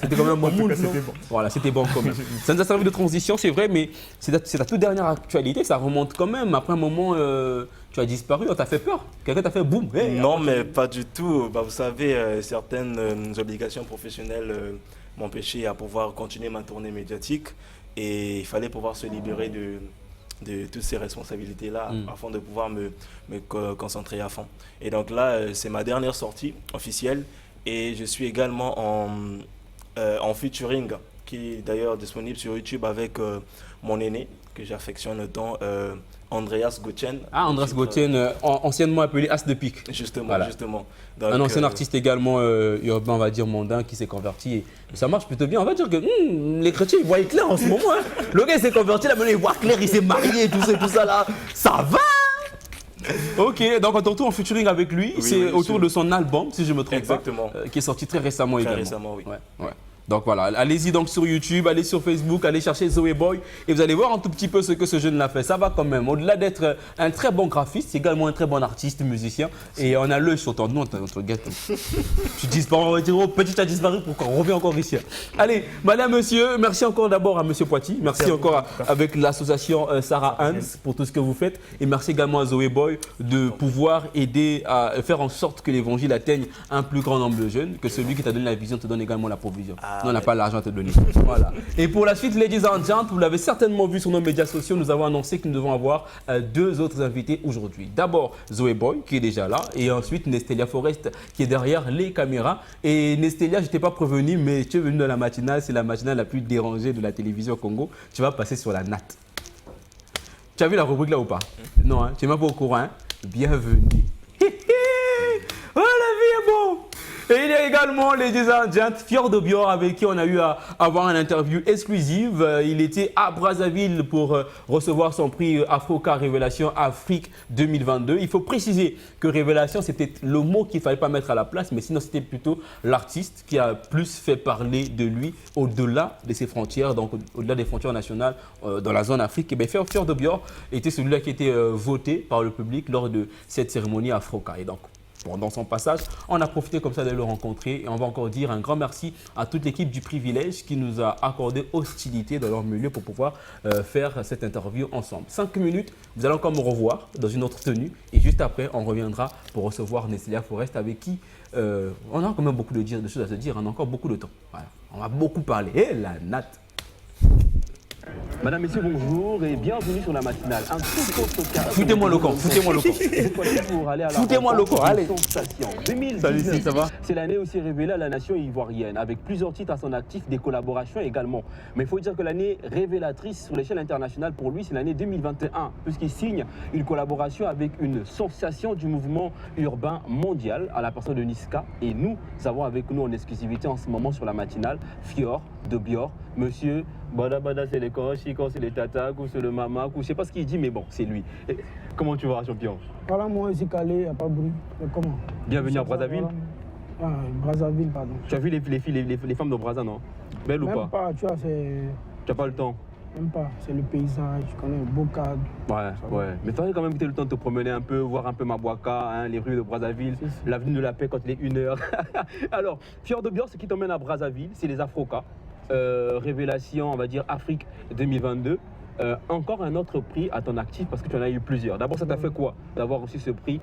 C'était quand même un bon mood. Bon. Voilà, c'était bon quand même. Ça nous a servi de transition, c'est vrai, mais c'est ta toute dernière actualité, ça remonte quand même. Après un moment, tu as disparu, on t'a fait peur. Quelqu'un t'a fait boum. Hey, non, mais pas du tout. Vous savez, certaines obligations professionnelles m'empêchaient à pouvoir continuer ma tournée médiatique et il fallait pouvoir se libérer de toutes ces responsabilités-là afin de pouvoir me concentrer à fond. Et donc là, c'est ma dernière sortie officielle et je suis également en featuring qui est d'ailleurs disponible sur YouTube avec mon aîné que j'affectionne autant, Andreas Gauthier. Ah, Andreas Gauthier, anciennement appelé As de Pique. Justement, voilà. justement. Donc, un ancien artiste également urbain, on va dire mondain, qui s'est converti. Et ça marche plutôt bien. On va dire que les chrétiens, ils voient clair en ce moment. Hein. Le gars, il s'est converti, là, maintenant, il voit clair, il s'est marié, tout ça là. Ça va. Ok, donc on te retrouve en featuring avec lui. Oui, c'est autour de son album, si je ne me trompe pas, qui est sorti très récemment également. Très récemment, oui. Ouais. Donc voilà, allez-y donc sur YouTube, allez sur Facebook, allez chercher Zoé Boy et vous allez voir un tout petit peu ce que ce jeune l'a fait. Ça va quand même. Au-delà d'être un très bon graphiste, c'est également un très bon artiste, musicien. Et on a l'œil sur ton nom, notre gâteau. Tu disparais, on va dire, oh, petit, tu as disparu, pourquoi on revient encore ici. Allez, madame, monsieur, merci encore d'abord à monsieur Poitiers. Merci encore avec l'association Sarah Hans pour tout ce que vous faites. Et merci également à Zoé Boy de pouvoir aider à faire en sorte que l'évangile atteigne un plus grand nombre de jeunes, que celui qui t'a donné la vision te donne également la provision. On n'a pas l'argent à te donner. Voilà. Et pour la suite, ladies and gentlemen, vous l'avez certainement vu sur nos médias sociaux, nous avons annoncé que nous devons avoir deux autres invités aujourd'hui. D'abord, Zoé Boy, qui est déjà là, et ensuite Nestelia Forest, qui est derrière les caméras. Et Nestelia, je ne t'ai pas prévenu, mais tu es venu dans la matinale, c'est la matinale la plus dérangée de la télévision au Congo. Tu vas passer sur la natte. Tu as vu la rubrique là ou pas? Non, hein, tu n'es même pas au courant. Hein? Bienvenue. Oh, la vie est bon. Et il y a également les dirigeants Fjord de Bior avec qui on a eu à avoir une interview exclusive. Il était à Brazzaville pour recevoir son prix Afroca Révélation Afrique 2022. Il faut préciser que Révélation, c'est peut-être le mot qu'il ne fallait pas mettre à la place, mais sinon c'était plutôt l'artiste qui a plus fait parler de lui au-delà de ses frontières, donc au-delà des frontières nationales dans la zone Afrique. Et bien Fjord de Bior était celui-là qui était voté par le public lors de cette cérémonie Afroca. Et donc, pendant son passage, on a profité comme ça de le rencontrer et on va encore dire un grand merci à toute l'équipe du Privilège qui nous a accordé hostilité dans leur milieu pour pouvoir faire cette interview ensemble. 5 minutes, vous allez encore me revoir dans une autre tenue et juste après, on reviendra pour recevoir Nestelia Forest avec qui on a quand même beaucoup de choses à se dire, on a encore beaucoup de temps. Voilà. On va beaucoup parler. Et la natte. Madame, messieurs, bonjour et bienvenue sur la matinale. Un tout autre cas. Foutez-moi le camp, foutez-moi le camp. Foutez-moi le camp, allez. Sensation. 2019, salut, ça va? C'est l'année aussi révélée à la nation ivoirienne, avec plusieurs titres à son actif, des collaborations également. Mais il faut dire que l'année révélatrice sur l'échelle internationale pour lui, c'est l'année 2021, puisqu'il signe une collaboration avec une sensation du mouvement urbain mondial, à la personne de Niska. Et nous avons avec nous en exclusivité en ce moment sur la matinale, Fjord de Bior, monsieur Bada Bada, c'est les Chiko, c'est les Tatak, ou c'est le Mamak, ou je sais pas ce qu'il dit, mais bon, c'est lui. Et comment tu vas, champion? Voilà, moi, ici calé, il n'y a pas de bruit. Mais comment? Bienvenue à Brazzaville. Voilà. Ah, Brazzaville, pardon. Tu as vu les femmes de Brazza, non? Belles ou pas? Même pas, tu vois, c'est... Tu n'as pas le temps? Même pas, c'est le paysage, tu connais, le beau cadre. Ouais. Mais tu aurais quand même eu le temps de te promener un peu, voir un peu Mabouaka, hein, les rues de Brazzaville, l'avenue de la Paix quand il est 1h. Alors, Fjord de Bior, ce qui t'emmène à Brazzaville, c'est les Afroca. Révélation, on va dire Afrique 2022. Encore un autre prix à ton actif parce que tu en as eu plusieurs. D'abord, ça t'a fait quoi d'avoir aussi ce prix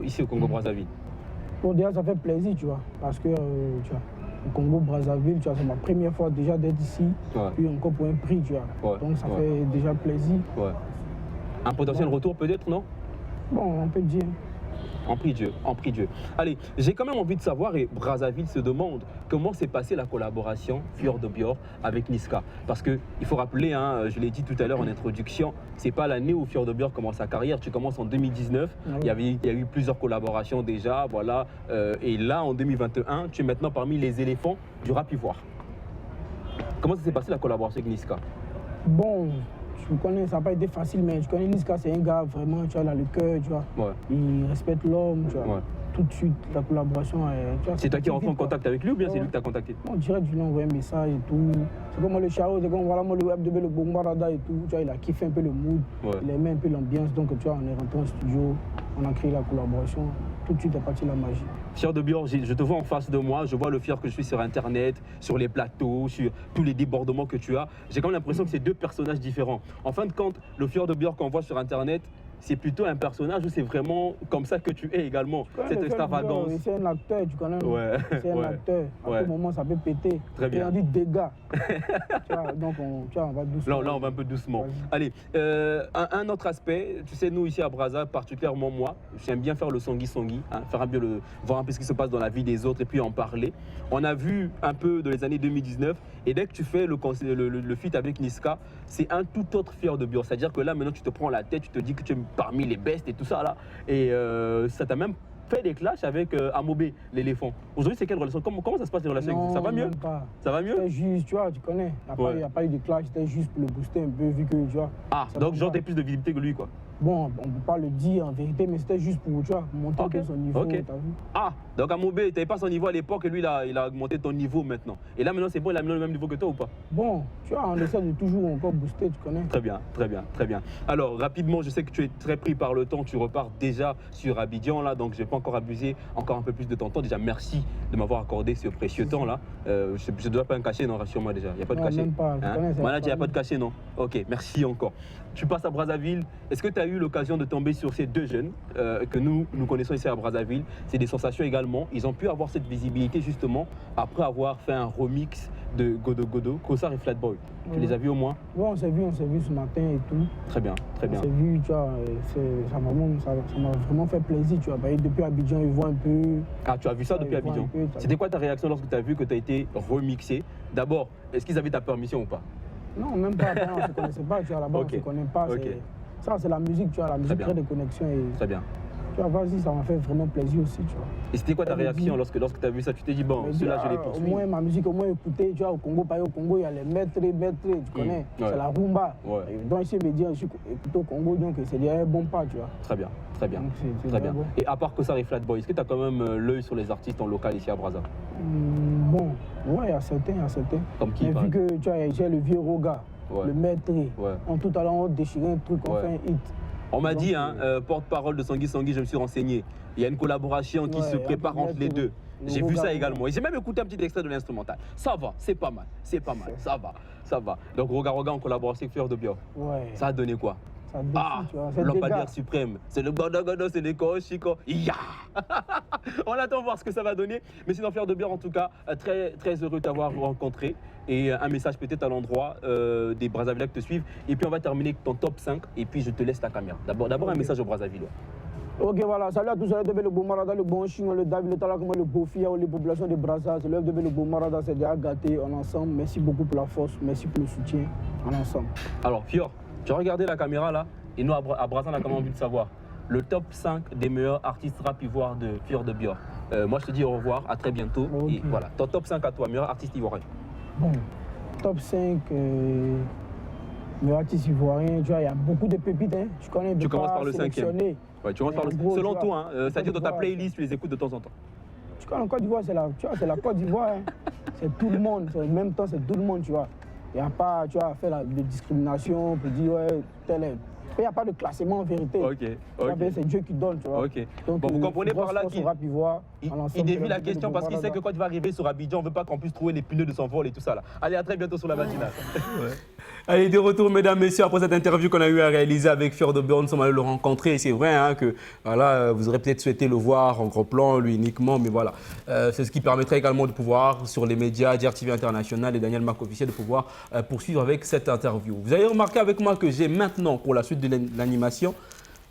ici au Congo-Brazzaville? Bon, déjà, ça fait plaisir, tu vois, parce que, tu vois, au Congo-Brazzaville, tu vois, c'est ma première fois déjà d'être ici, puis encore pour un prix, tu vois. Donc, ça fait déjà plaisir. Un potentiel retour peut-être, non? Bon, on peut dire. En prix Dieu. Allez, j'ai quand même envie de savoir, et Brazzaville se demande, comment s'est passée la collaboration Fjord de Bior avec Niska. Parce qu'il faut rappeler, hein, je l'ai dit tout à l'heure en introduction, c'est pas l'année où Fjord de Bior commence sa carrière, tu commences en 2019, il y a eu plusieurs collaborations déjà, voilà. Et là, en 2021, tu es maintenant parmi les éléphants du rap ivoire. Comment ça s'est passé la collaboration avec Niska? Bon, je connais, ça n'a pas été facile, mais je connais Niska, c'est un gars vraiment, tu vois, là, le cœur, tu vois. Il respecte l'homme, tu vois. tout de suite, la collaboration. C'est toi qui es rentré en contact avec lui ou bien c'est lui qui t'a contacté? Non, direct, je lui ai envoyé un message et tout. C'est comme moi, le Charo, c'est comme voilà, moi, le FDB, le Bombarada et tout. Tu vois, il a kiffé un peu le mood, il aimait un peu l'ambiance. Donc, tu vois, on est rentré en studio, on a créé la collaboration. Tout de suite, est parti la magie. Fier de Bior, je te vois en face de moi, je vois le Fier que je suis sur Internet, sur les plateaux, sur tous les débordements que tu as. J'ai quand même l'impression que c'est deux personnages différents. En fin de compte, le Fier de Bior qu'on voit sur Internet, c'est plutôt un personnage ou c'est vraiment comme ça que tu es également, cette extravagance? C'est un acteur, tu connais. Ouais. C'est un acteur. À tout moment, ça peut péter. Très bien. Et on dit dégâts. Donc, on va doucement. Là, on va un peu doucement. Allez, un autre aspect, tu sais, nous ici à Brazza, particulièrement moi, j'aime bien faire le songui-songui, hein, voir un peu ce qui se passe dans la vie des autres et puis en parler. On a vu un peu dans les années 2019 et dès que tu fais le feat avec Niska, c'est un tout autre Fier de Bior. C'est-à-dire que là, maintenant, tu te prends la tête, tu te dis que tu es parmi les bestes et tout ça là. Et ça t'a même fait des clashs avec Amobé, l'éléphant. Aujourd'hui, c'est quelle relation? Comment ça se passe les relations avec vous? Ça va mieux? Ça va mieux? C'était juste, tu vois, tu connais. Il n'y a pas eu de clash, c'était juste pour le booster un peu, vu que, tu vois. Ah, donc genre, t'as plus de visibilité que lui, quoi. Bon, on ne peut pas le dire en vérité, mais c'était juste pour, tu vois, monter un peu son niveau, t'as vu. Ah, donc Amobé, tu n'avais pas son niveau à l'époque et lui, il a augmenté ton niveau maintenant. Et là, maintenant, c'est bon, il a le même niveau que toi ou pas? Bon, tu vois, on essaie de toujours encore booster, tu connais. Très bien, très bien, très bien. Alors, rapidement, je sais que tu es très pris par le temps, tu repars déjà sur Abidjan, là, donc je ne vais pas encore abuser encore un peu plus de ton temps. Déjà, merci de m'avoir accordé ce précieux temps, là. Je ne dois pas me cacher, non, rassure-moi déjà. Il n'y a pas de cachet. Même pas, Voilà, il n'y a pas de cachet, non. Ok, merci encore. Tu passes à Brazzaville. Est-ce que tu as eu l'occasion de tomber sur ces deux jeunes que nous connaissons ici à Brazzaville? C'est des sensations également. Ils ont pu avoir cette visibilité justement après avoir fait un remix de Godo Godo, Kossar et Flatboy. Tu les as vus au moins? Oui, on s'est vu ce matin et tout. Très bien, très bien. On s'est vu, tu vois, ça m'a vraiment fait plaisir, tu vois. Depuis Abidjan, ils voient un peu. Ah, tu as vu ça depuis Abidjan? C'était quoi ta réaction lorsque tu as vu que tu as été remixé? D'abord, est-ce qu'ils avaient ta permission ou pas? Non, même pas, on ne se connaissait pas, tu vois, là-bas, on ne se connaît pas. Ça, c'est la musique, tu vois, la musique crée des connexions. Très bien. Tu vois, vas-y, ça m'a fait vraiment plaisir aussi, tu vois. Et c'était quoi ta réaction lorsque tu as vu ça? Tu t'es dit, bon, ceux-là, je les poursuis. Au moins, ma musique, au moins écouter, tu vois, au Congo, il y a les maîtres, tu connais, c'est la rumba. Donc, ici, me dire, je suis écouté au Congo, donc c'est déjà un bon pas, tu vois. Très bien, très bien. Très bien. Bon. Et à part Kossar et Flatboy, est-ce que tu as quand même l'œil sur les artistes en local ici à Brazza? Bon, ouais, il y a certains. Comme qui? Mais vu que, tu vois, j'ai le vieux Roga, le maître, tout à l'heure, on déchirait un truc, on fait un hit. On m'a dit, porte-parole de Sangui Sangui, je me suis renseigné. Il y a une collaboration qui se prépare entre les deux. J'ai vu ça également. Et j'ai même écouté un petit extrait de l'instrumental. Ça va, c'est pas mal, ça va. Donc Roga en collaboration avec Fier de Bior. Ouais. Ça a donné quoi? Ah, l'empadaire suprême. C'est le Godo Godo, c'est les Chico. Ya. On attend voir ce que ça va donner. Mais sinon, Fier de Bior, en tout cas, très, très heureux de t'avoir rencontré. Et un message peut-être à l'endroit des Brazzavillois qui te suivent. Et puis on va terminer avec ton top 5. Et puis je te laisse la caméra. D'abord un message aux Brazzavillois. Ok, voilà. Salut à tous. C'est le Bombarada, le bon chien, le David, le Talak, le Bofia, les populations de Brazza. C'est l'œuvre de le Bombarada, c'est déjà gâté en ensemble. Merci beaucoup pour la force. Merci pour le soutien en ensemble. Alors, Fior, tu as regardé la caméra là? Et nous, à Brazza, on a quand même envie de savoir le top 5 des meilleurs artistes rap ivoires de Fier de Bior. Moi, je te dis au revoir, à très bientôt. Okay. Et voilà, ton top 5 à toi, meilleur artiste ivoirien. Bon, top 5, meilleur artiste ivoirien, tu vois, il y a beaucoup de pépites, hein. Tu commences par le 5e. Ouais, tu commences par le 5e. Selon toi, c'est-à-dire dans ta playlist, tu les écoutes de temps en temps. Tu vois, en Côte d'Ivoire, c'est la Côte d'Ivoire. Hein. C'est tout le monde, en même temps, c'est tout le monde, tu vois. Il n'y a pas, tu vois, à faire de discrimination pour dire, ouais, tel est. Il n'y a pas de classement en vérité. C'est Dieu qui donne, tu vois. Donc, bon, vous comprenez par là qu'il dévie la question parce qu'il sait que quand tu vas arriver sur Abidjan, on ne veut pas qu'on puisse trouver les pneus de son vol et tout ça là. Allez, à très bientôt sur la matinale. Allez, de retour, mesdames, messieurs, après cette interview qu'on a eu à réaliser avec Fier de Bior, nous sommes allés le rencontrer. Et c'est vrai hein, que voilà, vous aurez peut-être souhaité le voir en gros plan, lui uniquement, mais voilà. C'est ce qui permettrait également de pouvoir, sur les médias, DRTV International et Daniel Mac officiel, de pouvoir poursuivre avec cette interview. Vous avez remarqué avec moi que j'ai maintenant, pour la suite de l'animation,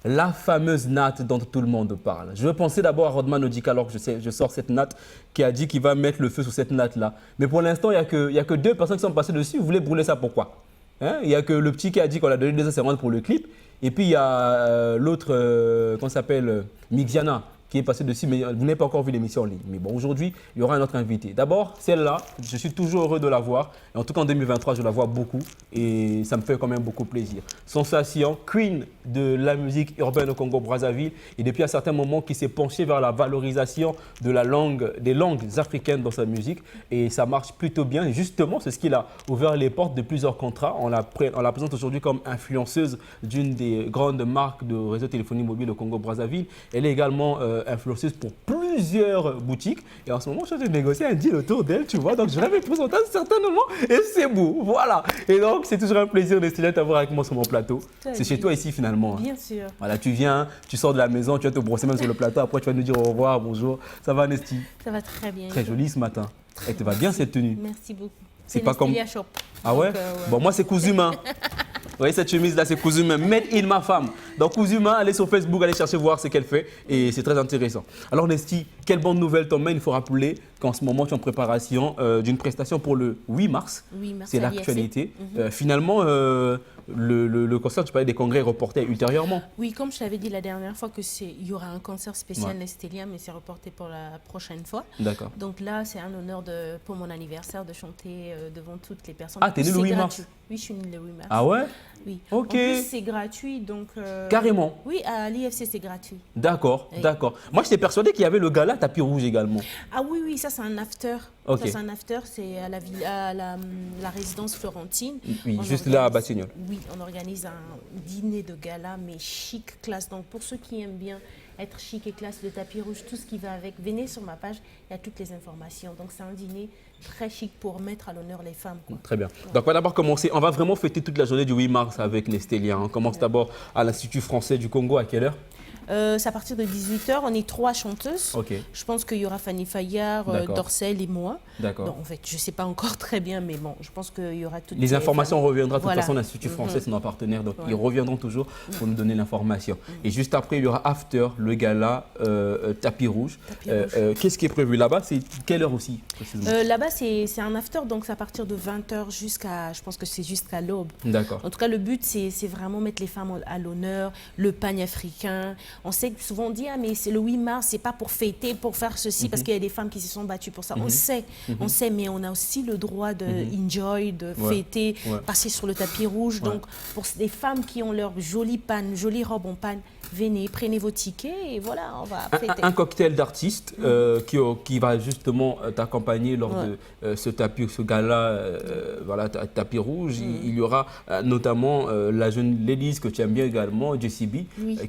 la fameuse natte dont tout le monde parle. Je veux penser d'abord à Rodman Odika alors que je sors cette natte qui a dit qu'il va mettre le feu sur cette natte-là. Mais pour l'instant, il n'y a que 2 personnes qui sont passées dessus. Vous voulez brûler ça pourquoi? Il n'y a que le petit qui a dit qu'on a donné 250 pour le clip. Et puis il y a l'autre, comment s'appelle, Mixiana, qui est passée dessus, mais vous n'avez pas encore vu l'émission en ligne. Mais bon, aujourd'hui, il y aura un autre invité. D'abord, celle-là, je suis toujours heureux de la voir. Et en tout cas, en 2023, je la vois beaucoup et ça me fait quand même beaucoup plaisir. Sensation, queen de la musique urbaine au Congo-Brazzaville et depuis un certain moment qui s'est penché vers la valorisation de des langues africaines dans sa musique et ça marche plutôt bien. Et justement, c'est ce qui a ouvert les portes de plusieurs contrats. On la présente aujourd'hui comme influenceuse d'une des grandes marques de réseau téléphonie mobile au Congo-Brazzaville. Elle est également influenceuse pour plusieurs boutiques et en ce moment, je suis en train de négocier un deal autour d'elle, tu vois. Donc, je vais me présenter certainement et c'est beau. Voilà. Et donc, c'est toujours un plaisir de t'avoir avec moi sur mon plateau. C'est chez toi ici finalement. Bien sûr. Voilà, tu viens, tu sors de la maison, tu vas te brosser même sur le plateau. Après, tu vas nous dire au revoir, bonjour. Ça va, Nesty? Ça va très bien. Très jolie ce matin. Elle te va bien cette tenue. Merci beaucoup. C'est pas comme. Shop. Ah ouais? Donc, Bon, moi, c'est Kouzuma. Vous voyez cette chemise là, c'est Kouzuma, made in ma femme. Donc Kouzuma, allez sur Facebook, allez chercher voir ce qu'elle fait et c'est très intéressant. Alors Nesty, quelle bonne nouvelle t'emmène? Il faut rappeler qu'en ce moment tu es en préparation d'une prestation pour le 8 mars. Oui, merci. C'est l'actualité. Finalement, le concert, tu parlais des congrès reportés ultérieurement. Oui, comme je t'avais dit la dernière fois il y aura un concert spécial Nestélia, mais c'est reporté pour la prochaine fois. D'accord. Donc là, c'est un honneur pour mon anniversaire de chanter devant toutes les personnes. Ah, t'es né le 8 mars? Oui, je suis née le 8 mars. Ah ouais? Oui. Ok. En plus, c'est gratuit, donc... Carrément? Oui, à l'IFC, c'est gratuit. D'accord, Oui. d'accord. Moi, j'étais persuadé qu'il y avait le gala tapis rouge également. Ah oui, oui, ça c'est un after. Ok. Ça c'est un after, c'est à la résidence Florentine. Oui, On juste là à organise- Batignolles. Oui, on organise un dîner de gala, mais chic, classe. Donc pour ceux qui aiment bien être chic et classe, le tapis rouge, tout ce qui va avec, venez sur ma page, il y a toutes les informations. Donc c'est un dîner très chic pour mettre à l'honneur les femmes, quoi. Très bien. Donc, on va d'abord commencer. On va vraiment fêter toute la journée du 8 mars avec Nestélia. On commence d'abord à l'Institut français du Congo. À quelle heure? C'est à partir de 18h, on est 3 chanteuses. Ok. Je pense qu'il y aura Fanny Fayard, D'accord. Dorcel et moi. D'accord. Donc, en fait, je ne sais pas encore très bien, mais bon, je pense qu'il y aura toutes Les informations reviendront. De toute Voilà. façon, l'Institut français, c'est nos partenaires. Donc, Ouais. ils reviendront toujours pour nous donner l'information. Et juste après, il y aura After, le gala tapis rouge. Tapis rouge. Qu'est-ce qui est prévu là-bas? C'est quelle heure aussi précisément? Là-bas, c'est un after, donc c'est à partir de 20h jusqu'à, je pense que c'est jusqu'à l'aube. D'accord. En tout cas, le but, c'est vraiment mettre les femmes à l'honneur, le pagne africain. On sait que souvent on dit, ah mais c'est le 8 mars, c'est pas pour fêter, pour faire ceci, parce qu'il y a des femmes qui se sont battues pour ça. On sait, mais on a aussi le droit de enjoy, de fêter, passer sur le tapis rouge. Donc, pour des femmes qui ont leur jolie panne, jolie robe en panne, venez, prenez vos tickets et voilà, on va fêter. Un cocktail d'artistes qui va justement t'accompagner lors de ce gala, voilà, tapis rouge. Il y aura notamment la jeune Lélise que tu aimes bien également, Jessie B,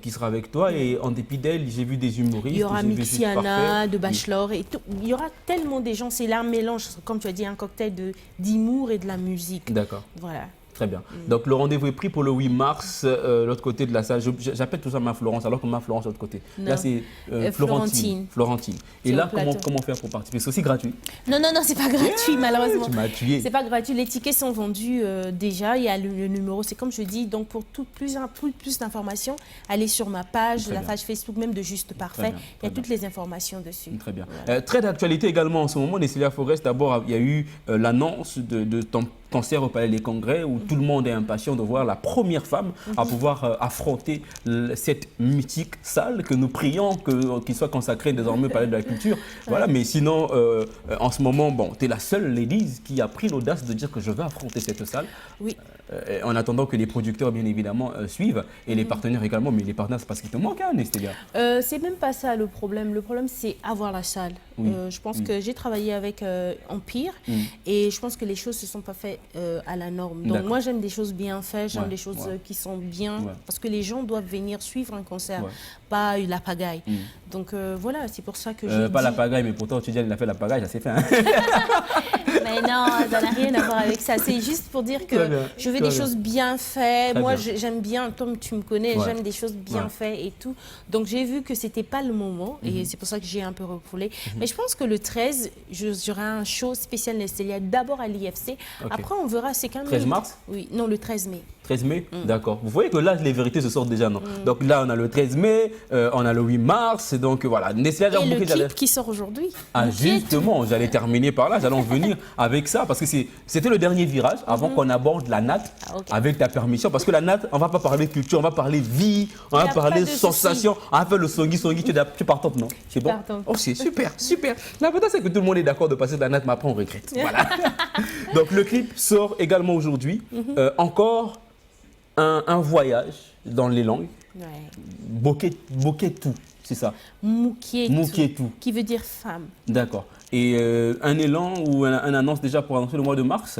qui sera avec toi. Et en dépit d'elle, j'ai vu des humoristes. Il y aura j'ai vu Juste Mixiana, Parfait. de Bachelor et tout. Il y aura tellement des gens. C'est là un mélange, comme tu as dit, un cocktail d'humour et de la musique. D'accord. Voilà. Très bien. Donc le rendez-vous est pris pour le 8 mars, l'autre côté de la salle. J'appelle tout ça ma Florence, alors que ma Florence de l'autre côté. Non. Là, c'est Florentine. Florentine. Et Sur là, le plateau. comment faire pour participer? C'est aussi gratuit. Non, c'est pas gratuit, malheureusement. Tu m'as tué. C'est pas gratuit. Les tickets sont vendus déjà. Il y a le numéro. C'est comme je dis. Donc, pour plus d'informations, allez sur ma page, Très la bien. page Facebook même de Juste Parfait. bien, Il y a très toutes les informations dessus. Très bien. Voilà. Très d'actualité également en ce moment, Nestélia Forest. D'abord, il y a eu l'annonce de ton concert au Palais des Congrès où tout le monde est impatient de voir la première femme à pouvoir affronter cette mythique salle que nous prions qu'il soit consacré désormais au Palais de la Culture. Voilà, mais sinon, en ce moment, bon, tu es la seule Lélise qui a pris l'audace de dire que je vais affronter cette salle. Oui. En attendant que les producteurs, bien évidemment, suivent et les partenaires également. Mais les partenaires, c'est parce qu'ils te manquent, hein, Nestélia. C'est même pas ça le problème. Le problème, c'est avoir la salle. Oui. Je pense que j'ai travaillé avec Empire et je pense que les choses ne se sont pas faites à la norme. Donc D'accord. moi, j'aime des choses bien faites, j'aime Ouais, des choses ouais. qui sont bien, Ouais. parce que les gens doivent venir suivre un concert, Ouais. pas la pagaille. Donc voilà, c'est pour ça que j'ai Pas dit... la pagaille, mais pourtant, tu dis qu'il a fait la pagaille, ça s'est fait. Hein. Mais non, ça n'a rien à voir avec ça. C'est juste pour dire que Très bien, je veux très des bien. choses bien faites. Très Moi, bien. j'aime bien, comme tu me connais, Ouais. j'aime des choses bien Ouais. faites et tout. Donc j'ai vu que c'était pas le moment et c'est pour ça que j'ai un peu refoulé. Mais je pense que le 13, j'aurai un show spécial Nestélia d'abord à l'IFC. Ok. Après, on verra, c'est quand même... 13 mars? Oui, non, le 13 mai. 13 mai, d'accord. Vous voyez que là, les vérités se sortent déjà, non? Donc là, on a le 13 mai, on a le 8 mars, donc voilà. Et le clip clip qui sort aujourd'hui. Ah, justement, j'allais terminer par là, j'allais en venir avec ça, parce que c'était le dernier virage avant qu'on aborde la natte, avec ta permission. Parce que la natte, on ne va pas parler culture, on va parler vie, on va parler sensation, on va faire le songi, tu es partante, non? C'est bon? Oh, c'est super, super. L'avantage, c'est que tout le monde est d'accord de passer de la natte, mais après, on regrette. Voilà. Donc, le clip sort également aujourd'hui. Encore un voyage dans les langues. Boketou, c'est ça? Mukietou, qui veut dire femme. D'accord. Et un élan ou un annonce déjà pour annoncer le mois de mars?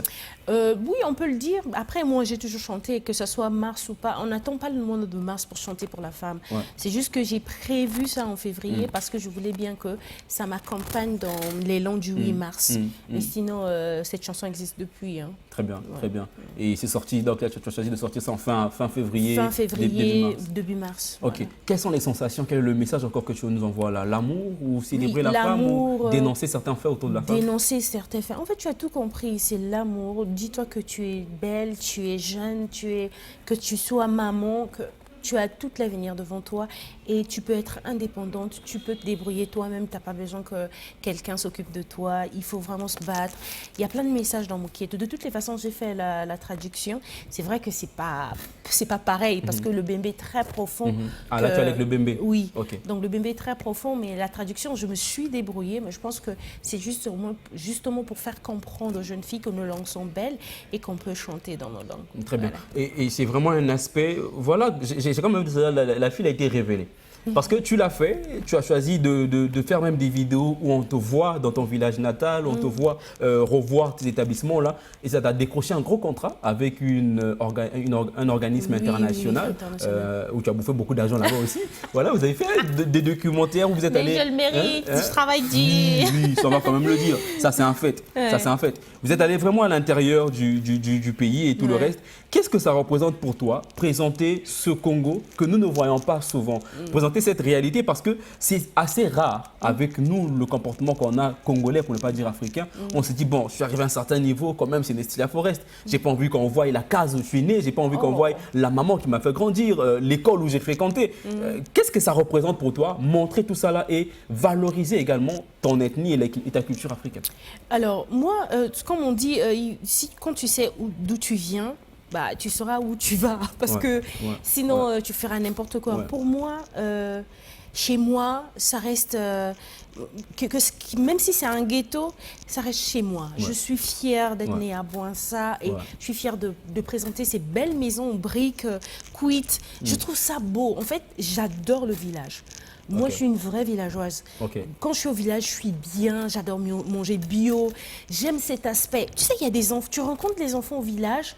Oui, on peut le dire. Après, moi, j'ai toujours chanté, que ce soit mars ou pas. On n'attend pas le mois de mars pour chanter pour la femme. Ouais. C'est juste que j'ai prévu ça en février parce que je voulais bien que ça m'accompagne dans l'élan du 8 mars. Mais sinon, cette chanson existe depuis. Hein. Très bien, très bien. Et c'est sorti, donc là, tu as choisi de sortir ça en fin février. Fin février, début mars. Ok. Voilà. Quelles sont les sensations? Quel est le message encore que tu nous envoies là? L'amour ou célébrer la femme ou dénoncer certains faits autour de la femme? Dénoncer certains faits. En fait, tu as tout compris. C'est l'amour. Dis-toi que tu es belle, tu es jeune, que tu sois maman, que tu as tout l'avenir devant toi et tu peux être indépendante, tu peux te débrouiller toi-même, tu n'as pas besoin que quelqu'un s'occupe de toi, il faut vraiment se battre. Il y a plein de messages dans Mukietou. De toutes les façons, j'ai fait la traduction. C'est vrai que c'est pas pareil parce que le bembe est très profond. Ah là, tu es avec le bembe? Oui, donc le bembe est très profond, mais la traduction, je me suis débrouillée, mais je pense que c'est justement pour faire comprendre aux jeunes filles que nos langues sont belles et qu'on peut chanter dans nos langues. Très bien. Et c'est vraiment un aspect, voilà, j'ai quand même dit ça, la fille a été révélée. Parce que tu l'as fait, tu as choisi de faire même des vidéos où on te voit dans ton village natal, on te voit revoir tes établissements là, et ça t'a décroché un gros contrat avec un organisme international, où tu as bouffé beaucoup d'argent là-bas aussi. Voilà, vous avez fait des documentaires où vous êtes allé... Mais je le mérite, je travaille dur. Oui, ça va quand même le dire, ça c'est un fait, ça c'est un fait. Vous êtes allé vraiment à l'intérieur du pays et tout le reste. Qu'est-ce que ça représente pour toi, présenter ce Congo que nous ne voyons pas souvent, présenter cette réalité, parce que c'est assez rare avec nous, le comportement qu'on a congolais, pour ne pas dire africain. On se dit, bon, je suis arrivé à un certain niveau, quand même, c'est Nestilia Forest. J'ai pas envie qu'on voie la case où je suis né, j'ai pas envie qu'on voie la maman qui m'a fait grandir, l'école où j'ai fréquenté. Qu'est-ce que ça représente pour toi, montrer tout ça là et valoriser également ton ethnie et ta culture africaine? Alors, moi, comme on dit, quand tu sais d'où tu viens, bah, tu sauras où tu vas, parce que sinon tu feras n'importe quoi. Pour moi, chez moi, ça reste, même si c'est un ghetto, ça reste chez moi. Je suis fière d'être née à Bouinsa et je suis fière de présenter ces belles maisons, briques, cuites. Je trouve ça beau. En fait, j'adore le village. Moi, je suis une vraie villageoise. Quand je suis au village, je suis bien, j'adore manger bio. J'aime cet aspect. Tu sais, il y a des enfants, tu rencontres les enfants au village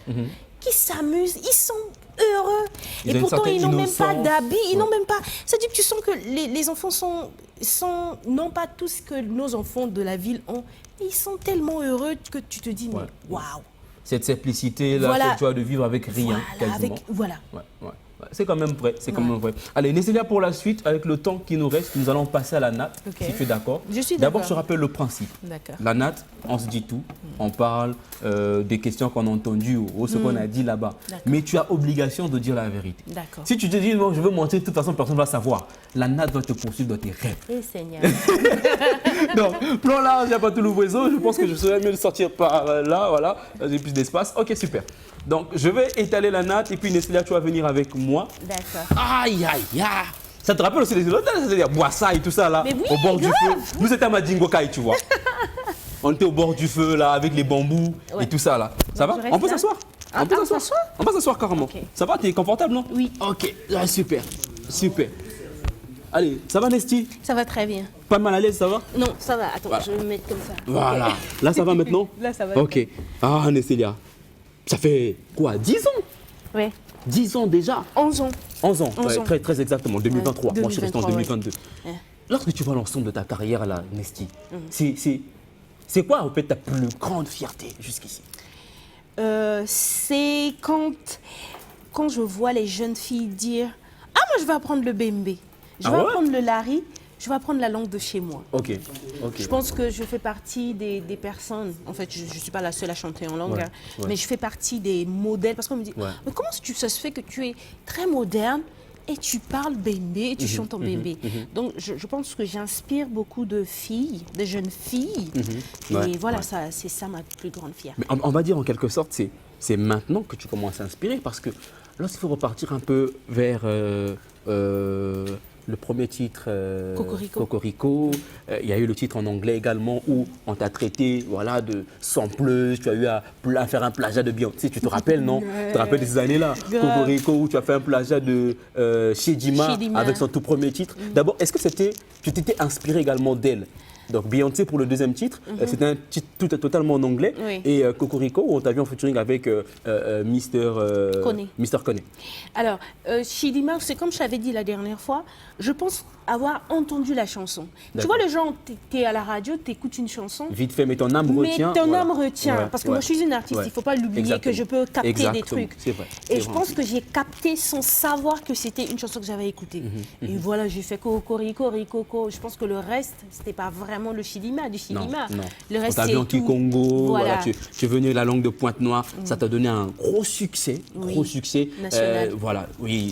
qui s'amusent, ils sont heureux. Et pourtant, ils n'ont même pas d'habits, ils n'ont même pas... C'est-à-dire que tu sens que les enfants sont non pas tous que nos enfants de la ville ont, ils sont tellement heureux que tu te dis, mais waouh. Cette simplicité-là, cette joie de vivre avec rien, quasiment. C'est quand même vrai, c'est quand même vrai. Allez, Nestilia, pour la suite, avec le temps qui nous reste, nous allons passer à la natte, si tu es d'accord. Je suis d'accord. D'abord, je rappelle le principe. La natte, on se dit tout, on parle des questions qu'on a entendues ou ce qu'on a dit là-bas. Mais tu as obligation de dire la vérité. Si tu te dis, non, je veux mentir, de toute façon, personne ne va savoir. La natte va te poursuivre dans tes rêves. Eh Seigneur. Donc, plan là, il n'y a pas tout le réseau. Je pense que je serais mieux de sortir par là, voilà. J'ai plus d'espace. Ok, super. Donc, je vais étaler la natte et puis Nestilia, tu vas venir avec moi. D'accord. Aïe, aïe, aïe. Ça te rappelle aussi les hôtels, c'est-à-dire Boissa et tout ça là, au bord du feu. Nous étions à Madingokai, tu vois. On était au bord du feu là, avec les bambous et tout ça là. Ça va? On peut s'asseoir? On peut s'asseoir? On peut s'asseoir carrément. Ça va? Tu es confortable, non? Oui. Ok, super, super. Allez, ça va Nesti? Ça va très bien. Pas mal à l'aise, ça va? Non, ça va. Attends, je vais me mettre comme ça. Voilà. Là, ça va maintenant? Là, ça va. Ok. Ah, Nestilia, ça fait quoi? 10 ans? Oui. 10 ans déjà? 11 ans. 11 ans, très, très exactement, 2023. Moi, je suis resté en 2022. Lorsque tu vois l'ensemble de ta carrière là, Nesti, c'est quoi en fait ta plus grande fierté jusqu'ici? C'est quand je vois les jeunes filles dire « Ah, moi, je vais apprendre le bembe. Je vais apprendre le lari. je vais apprendre la langue de chez moi. Ok. Je pense que je fais partie des personnes, en fait, je ne suis pas la seule à chanter en langue, mais je fais partie des modèles, parce qu'on me dit, mais comment ça se fait que tu es très moderne et tu parles bembé, et tu chantes en bembé. Donc, je pense que j'inspire beaucoup de filles, de jeunes filles. Et voilà, c'est ça ma plus grande fierté. Mais on va dire en quelque sorte, c'est maintenant que tu commences à inspirer, parce que lorsqu'il faut repartir un peu vers le premier titre, Cocorico, il y a eu le titre en anglais également où on t'a traité de sampleuse, tu as eu à faire un plagiat de Beyoncé, tu te rappelles, non? Tu te rappelles de ces années-là? Cocorico, où tu as fait un plagiat de Chidima avec son tout premier titre. D'abord, est-ce que tu t'étais inspiré également d'elle? Donc Beyoncé pour le deuxième titre, c'était un titre totalement en anglais. Et Cocorico, où on t'a vu en featuring avec Mr. Koné. Alors, Chidima, c'est comme je t'avais dit la dernière fois, je pense avoir entendu la chanson. Tu vois, les gens, tu es à la radio, tu écoutes une chanson. Vite fait, mais ton âme retient. Mais ton âme retient. Parce que moi, je suis une artiste, il ne faut pas l'oublier que je peux capter des trucs. C'est vrai. Et je pense que j'ai capté sans savoir que c'était une chanson que j'avais écoutée. Et voilà, j'ai fait Cocorico, Ricoco. Je pense que le reste, ce n'était pas vraiment le Chidima, du Chidima. Non. Le reste, on t'a vu en Kikongo, voilà. Tu es venu la langue de Pointe-Noire, ça t'a donné un gros succès. Gros succès. National.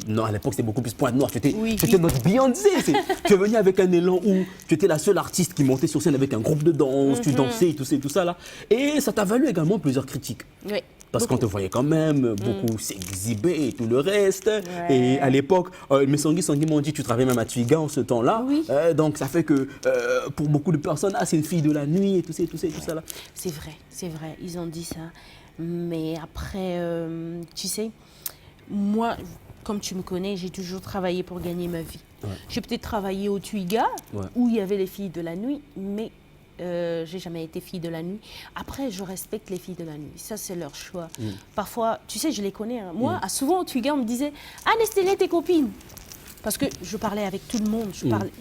Non, à l'époque, c'était beaucoup plus Pointe-Noire. Tu étais notre Beyoncé. Tu es venu avec un élan où tu étais la seule artiste qui montait sur scène avec un groupe de danse, tu dansais, tout ça là. Et ça t'a valu également plusieurs critiques. Oui. Parce qu'on te voyait quand même beaucoup s'exhiber et tout le reste. Et à l'époque, mes Sangui m'ont dit tu travaillais même à Twiga en ce temps-là. Donc ça fait que pour beaucoup de personnes, c'est une fille de la nuit et tout ça là. C'est vrai, ils ont dit ça. Mais après, tu sais, moi, comme tu me connais, j'ai toujours travaillé pour gagner ma vie. J'ai peut-être travaillé au Twiga, où il y avait les filles de la nuit, mais j'ai jamais été fille de la nuit. Après, je respecte les filles de la nuit. Ça, c'est leur choix. Parfois, tu sais, je les connais. Moi, souvent au Twiga, on me disait « Ah, Nestlé, tes copines !» Parce que je parlais avec tout le monde.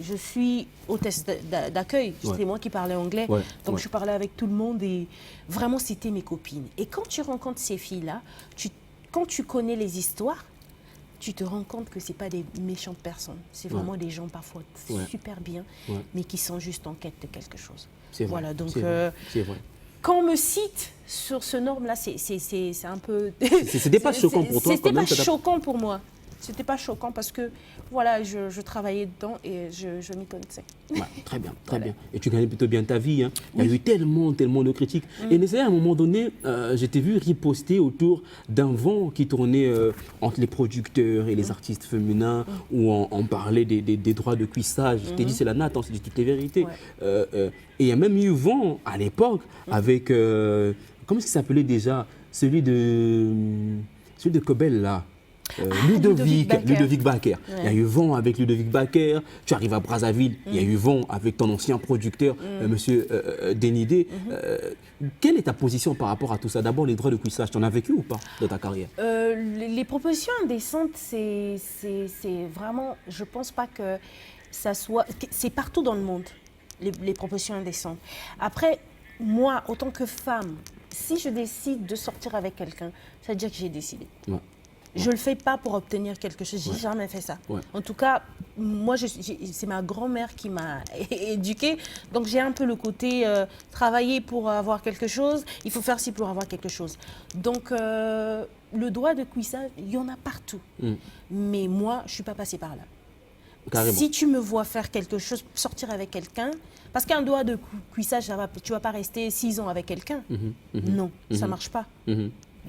Je suis hôtesse d'accueil. C'est moi qui parlais anglais. Donc, je parlais avec tout le monde et vraiment, c'était mes copines. Et quand tu rencontres ces filles-là, quand tu connais les histoires, tu te rends compte que ce n'est pas des méchantes personnes. C'est vraiment des gens parfois super bien, mais qui sont juste en quête de quelque chose. Voilà, donc c'est vrai. quand on me cite sur ce norme-là, c'est un peu... C'était pas choquant pour toi? C'était pas choquant pour moi. C'était pas choquant parce que voilà, je travaillais dedans et je m'y connaissais. Très bien. Et tu gagnais plutôt bien ta vie. Hein. Il y a eu tellement de critiques. Et à un moment donné, je t'ai vu riposter autour d'un vent qui tournait entre les producteurs et les artistes féminins, où on parlait des droits de cuissage. Je t'ai dit c'est la natte, c'est dit toutes les vérités. Et il y a même eu vent à l'époque avec, comment est-ce qu'il s'appelait déjà, celui de Cobel là. Ludovic Baker. Il y a eu vent avec Ludovic Baker. Tu arrives à Brazzaville, il y a eu vent avec ton ancien producteur, monsieur Denidé. Quelle est ta position par rapport à tout ça? D'abord, les droits de cuissage, tu en as vécu ou pas dans ta carrière? Les propositions indécentes, c'est vraiment, je pense pas que ça soit... C'est partout dans le monde, les propositions indécentes. Après, moi, autant que femme, si je décide de sortir avec quelqu'un, ça veut dire que j'ai décidé. Je ne le fais pas pour obtenir quelque chose, je n'ai jamais fait ça. En tout cas, moi, c'est ma grand-mère qui m'a éduquée, donc j'ai un peu le côté travailler pour avoir quelque chose, il faut faire ci pour avoir quelque chose. Donc, le droit de cuissage, il y en a partout. Mais moi, je ne suis pas passée par là. Carrément. Si tu me vois faire quelque chose, sortir avec quelqu'un, parce qu'un droit de cuissage, tu ne vas pas rester 6 ans avec quelqu'un. Non, ça ne marche pas.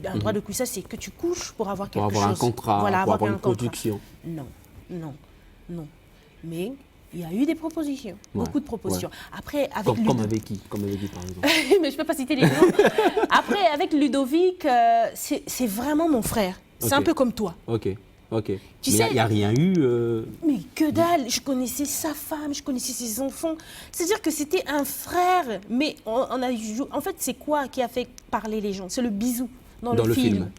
Un droit de cuissage, c'est que tu couches pour avoir quelque chose. Pour avoir un contrat, voilà, pour avoir une production. Non. Mais il y a eu des propositions, beaucoup de propositions. Après, comme avec qui par exemple? Mais je ne peux pas citer les noms. Après, avec Ludovic, c'est vraiment mon frère. C'est un peu comme toi. Ok. Tu sais, il n'y a rien eu... Mais que dalle, je connaissais sa femme, je connaissais ses enfants. C'est-à-dire que c'était un frère, mais on a joué... En fait, c'est quoi qui a fait parler les gens? C'est le bisou. Dans le film.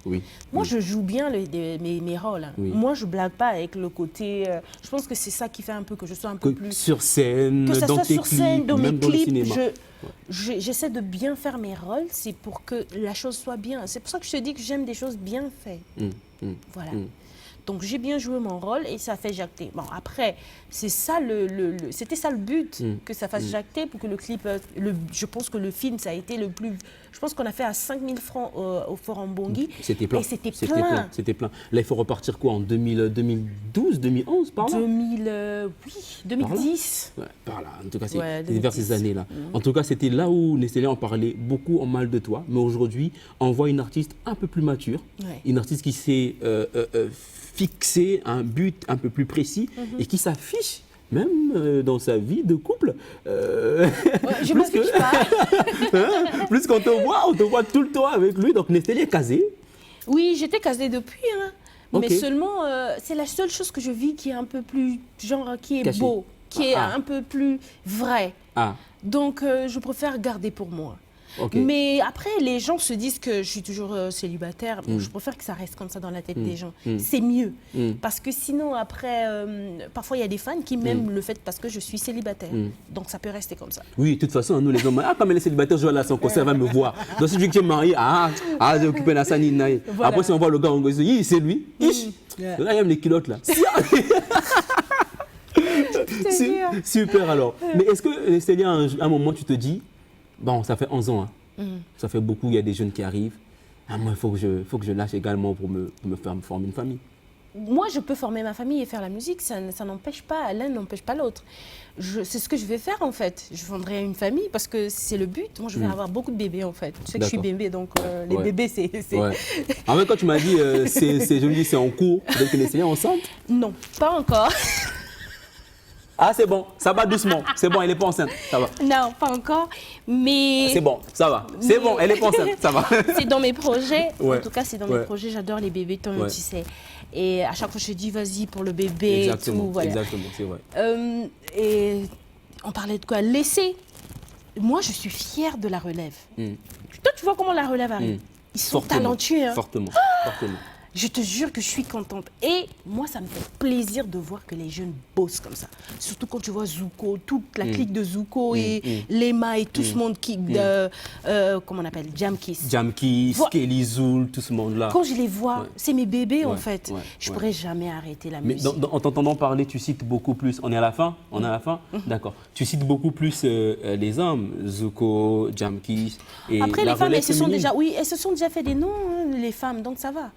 Moi, je joue bien mes rôles. Moi, je ne blague pas avec le côté... je pense que c'est ça qui fait un peu que je sois un peu plus... Sur scène, que ça dans soit tes sur scène, clips, dans mes même dans le clips, cinéma. J'essaie de bien faire mes rôles, c'est pour que la chose soit bien. C'est pour ça que je te dis que j'aime des choses bien faites. Voilà. Donc j'ai bien joué mon rôle et ça a fait jacter. Bon, après, c'est ça c'était ça le but, que ça fasse jacter pour que le clip, je pense que le film, ça a été le plus... Je pense qu'on a fait à 5 000 francs au Forum Bangui. C'était plein. Et c'était plein. C'était plein. Là, il faut repartir quoi, en 2012, 2011, par là 2010. Ouais, par là. En tout cas, c'est vers ces années-là. En tout cas, c'était là où Nestélia en parlait beaucoup en mal de toi. Mais aujourd'hui, on voit une artiste un peu plus mature, une artiste qui s'est fixé un but un peu plus précis et qui s'affiche même dans sa vie de couple. Je ne m'affiche pas. Plus qu'on te voit tout le temps avec lui. Donc Nestélia est casée. Oui, j'étais casée depuis. Hein. Okay. Mais seulement, c'est la seule chose que je vis qui est un peu plus, genre, qui est Caché. beau, qui est un peu plus vrai. Ah. Donc, je préfère garder pour moi. Okay. Mais après, les gens se disent que je suis toujours célibataire. Bon, je préfère que ça reste comme ça dans la tête des gens. C'est mieux. Parce que sinon, après, parfois, il y a des fans qui m'aiment le fait parce que je suis célibataire. Donc, ça peut rester comme ça. Oui, de toute façon, nous les hommes, comme elle est célibataire, je vais aller à son concert, elle va me voir. Donc, si tu dis que tu es marié, j'ai occupé la sanine. Voilà. Après, si on voit le gars, on dit, c'est lui. Là, il y a les culottes là. Super alors. Mais est-ce que, Nestélia, à un moment, tu te dis, bon, ça fait 11 ans, ça fait beaucoup, il y a des jeunes qui arrivent. Moi, il faut que je lâche également pour me faire former une famille. Moi, je peux former ma famille et faire la musique, ça n'empêche pas, l'un n'empêche pas l'autre. C'est ce que je vais faire en fait. Je fondrai une famille parce que c'est le but. Moi, je vais avoir beaucoup de bébés en fait. Tu sais que je suis bébé, donc les bébés, c'est... Ouais. En même temps, tu m'as dit, je me dis, c'est en cours. Peut-être que Nestélia est enceinte? Non, pas encore. Ah, c'est bon, ça va doucement. C'est bon, elle n'est pas enceinte, ça va. Non, pas encore, mais... C'est bon, ça va. C'est bon, elle n'est pas enceinte, ça va. C'est dans mes projets. Ouais. En tout cas, c'est dans mes projets. J'adore les bébés, tant tu sais. Et à chaque fois, je dis, vas-y pour le bébé. Exactement, tout, voilà. Exactement, c'est vrai. Et on parlait de quoi? Laisser. Moi, je suis fière de la relève. Toi, tu vois comment la relève arrive. Ils sont talentueux. Hein. Fortement. Je te jure que je suis contente. Et moi, ça me fait plaisir de voir que les jeunes bossent comme ça. Surtout quand tu vois Zuko, toute la clique de Zuko et Lema et tout ce monde qui... comment on appelle? Jamkiss. Jamkiss, Kelly Zoul, tout ce monde-là. Quand je les vois, c'est mes bébés en fait. Je ne pourrais jamais arrêter la musique. Mais en t'entendant parler, tu cites beaucoup plus... On est à la fin? On est à la fin? D'accord. Tu cites beaucoup plus les hommes, Zuko, Jamkiss et après, la les femmes, elles féminine. se sont déjà fait des noms, hein, les femmes, donc ça va.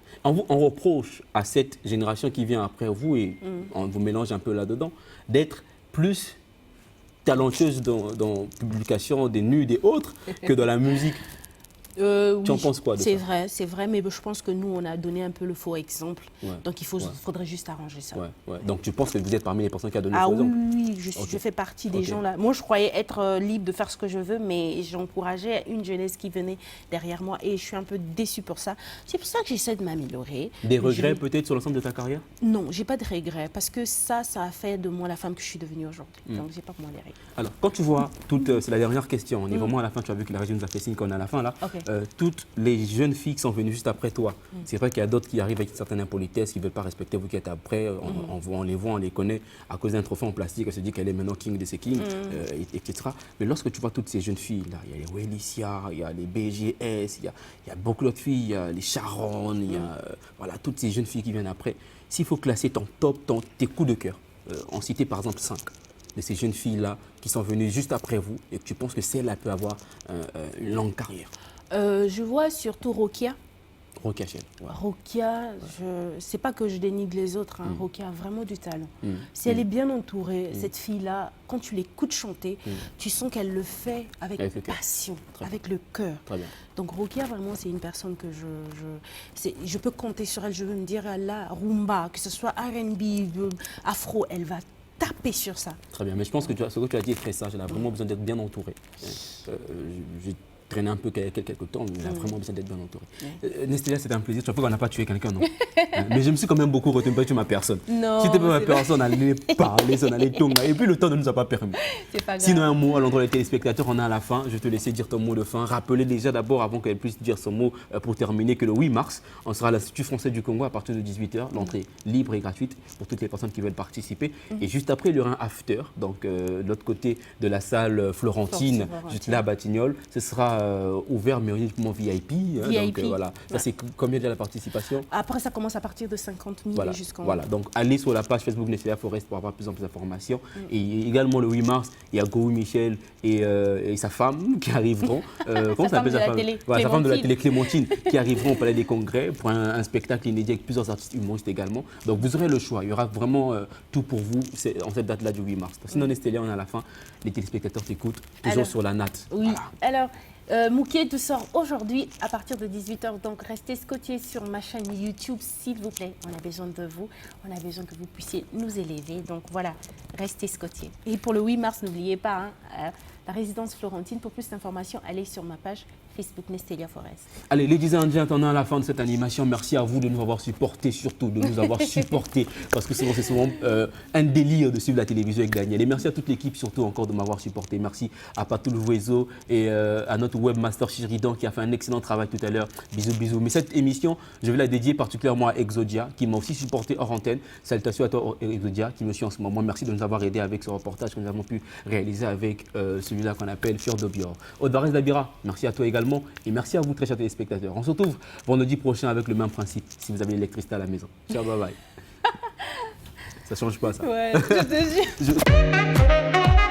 On reproche à cette génération qui vient après vous, et on vous mélange un peu là-dedans, d'être plus talentueuse dans publication des nus et autres que dans la musique. Tu en penses quoi de ça? C'est vrai, mais je pense que nous, on a donné un peu le faux exemple. Donc, il faudrait juste arranger ça. Donc, tu penses que vous êtes parmi les personnes qui a donné le faux exemple? Oui, je fais partie des gens là. Moi, je croyais être libre de faire ce que je veux, mais j'encourageais une jeunesse qui venait derrière moi et je suis un peu déçue pour ça. C'est pour ça que j'essaie de m'améliorer. Des regrets peut-être sur l'ensemble de ta carrière? Non, j'ai pas de regrets parce que ça a fait de moi la femme que je suis devenue aujourd'hui. Donc, j'ai pas pour moi les regrets. Alors, quand tu vois c'est la dernière question, on est vraiment à la fin, tu as vu que la régie nous a fait signe qu'on est à la fin là. Toutes les jeunes filles qui sont venues juste après toi, c'est vrai qu'il y a d'autres qui arrivent avec une certaine impolitesse, qui ne veulent pas respecter vous qui êtes après, on les voit, on les connaît à cause d'un trophée en plastique, elle se dit qu'elle est maintenant king de ses kings, etc. Mais lorsque tu vois toutes ces jeunes filles là, il y a les Welicia, il y a les BGS, il y a beaucoup d'autres filles, il y a les Sharon, il y a voilà, toutes ces jeunes filles qui viennent après. S'il faut classer ton top, tes coups de cœur, en citer par exemple 5 de ces jeunes filles-là qui sont venues juste après vous et que tu penses que celle-là peut avoir une longue carrière. Je vois surtout Rokia. Rokia Chen. Rokia, c'est pas que je dénigre les autres, hein. Rokia a vraiment du talent. Si elle est bien entourée, cette fille-là, quand tu l'écoutes chanter, tu sens qu'elle le fait avec passion, avec le cœur. Donc Rokia, vraiment, c'est une personne que je peux compter sur elle. Je veux me dire, là, rumba, que ce soit R&B, afro, elle va taper sur ça. Très bien, mais je pense que ce que tu as dit est très sage. Elle a vraiment besoin d'être bien entourée. J'ai traîné un peu quelques temps, mais elle a vraiment besoin d'être bien entourée. Nestélia, c'était un plaisir. Tu vois qu'on n'a pas tué quelqu'un, non? Mais je me suis quand même beaucoup retenu, pas tuer ma personne. Non, si tu n'étais pas ma personne, on allait parler, on allait tomber. Et puis le temps ne nous a pas permis. C'est pas grave. Sinon, un mot à l'endroit des téléspectateurs, on est à la fin. Je vais te laisser dire ton mot de fin. Rappeler déjà d'abord, avant qu'elle puisse dire son mot pour terminer, que le 8 mars, on sera à l'Institut français du Congo à partir de 18h. L'entrée libre et gratuite pour toutes les personnes qui veulent participer. Et juste après, il y aura un after, donc de l'autre côté de la salle Florentine, juste là à Batignolles. Ce sera ouvert, mais uniquement VIP. Hein, VIP. Donc, voilà. Ça, c'est combien de la participation? Après, ça commence à partir de 50 000 voilà. et jusqu'en... Voilà, donc allez sur la page Facebook Nestelia Forest pour avoir plus en plus d'informations. Et également le 8 mars, il y a Gou Michel et sa femme qui arriveront. Comment ça s'appelle sa femme? Sa femme de la télé, Clémentine, qui arriveront au Palais des Congrès pour un spectacle inédit avec plusieurs artistes humoristes également. Donc vous aurez le choix, il y aura vraiment tout pour vous en cette date-là du 8 mars. Sinon, Nestelia, on est à la fin, les téléspectateurs t'écoutent, toujours sur la natte. Oui, voilà. Alors... Moukié te sort aujourd'hui à partir de 18h, donc restez scotchés sur ma chaîne YouTube s'il vous plaît, on a besoin de vous, on a besoin que vous puissiez nous élever, donc voilà, restez scotchés. Et pour le 8 mars, n'oubliez pas, la résidence Florentine, pour plus d'informations, allez sur ma page Facebook Nestelia Forest. Allez, ladies and gentlemen, à la fin de cette animation, merci à vous de nous avoir supportés, surtout de nous avoir supportés, parce que c'est souvent un délire de suivre la télévision avec Daniel. Et merci à toute l'équipe, surtout encore de m'avoir supporté. Merci à Patou Louezo et à notre webmaster Chiridan qui a fait un excellent travail tout à l'heure. Bisous, bisous. Mais cette émission, je vais la dédier particulièrement à Exodia, qui m'a aussi supporté hors antenne. Salutations à toi, Exodia, qui me suit en ce moment. Merci de nous avoir aidés avec ce reportage que nous avons pu réaliser avec celui-là qu'on appelle Fior d'Obior. Odvarez Dabira, merci à toi également. Et merci à vous, très chers téléspectateurs. On se retrouve vendredi prochain avec le même principe, si vous avez l'électricité à la maison. Ciao, bye bye. Ça change pas, ça. Ouais, je te jure.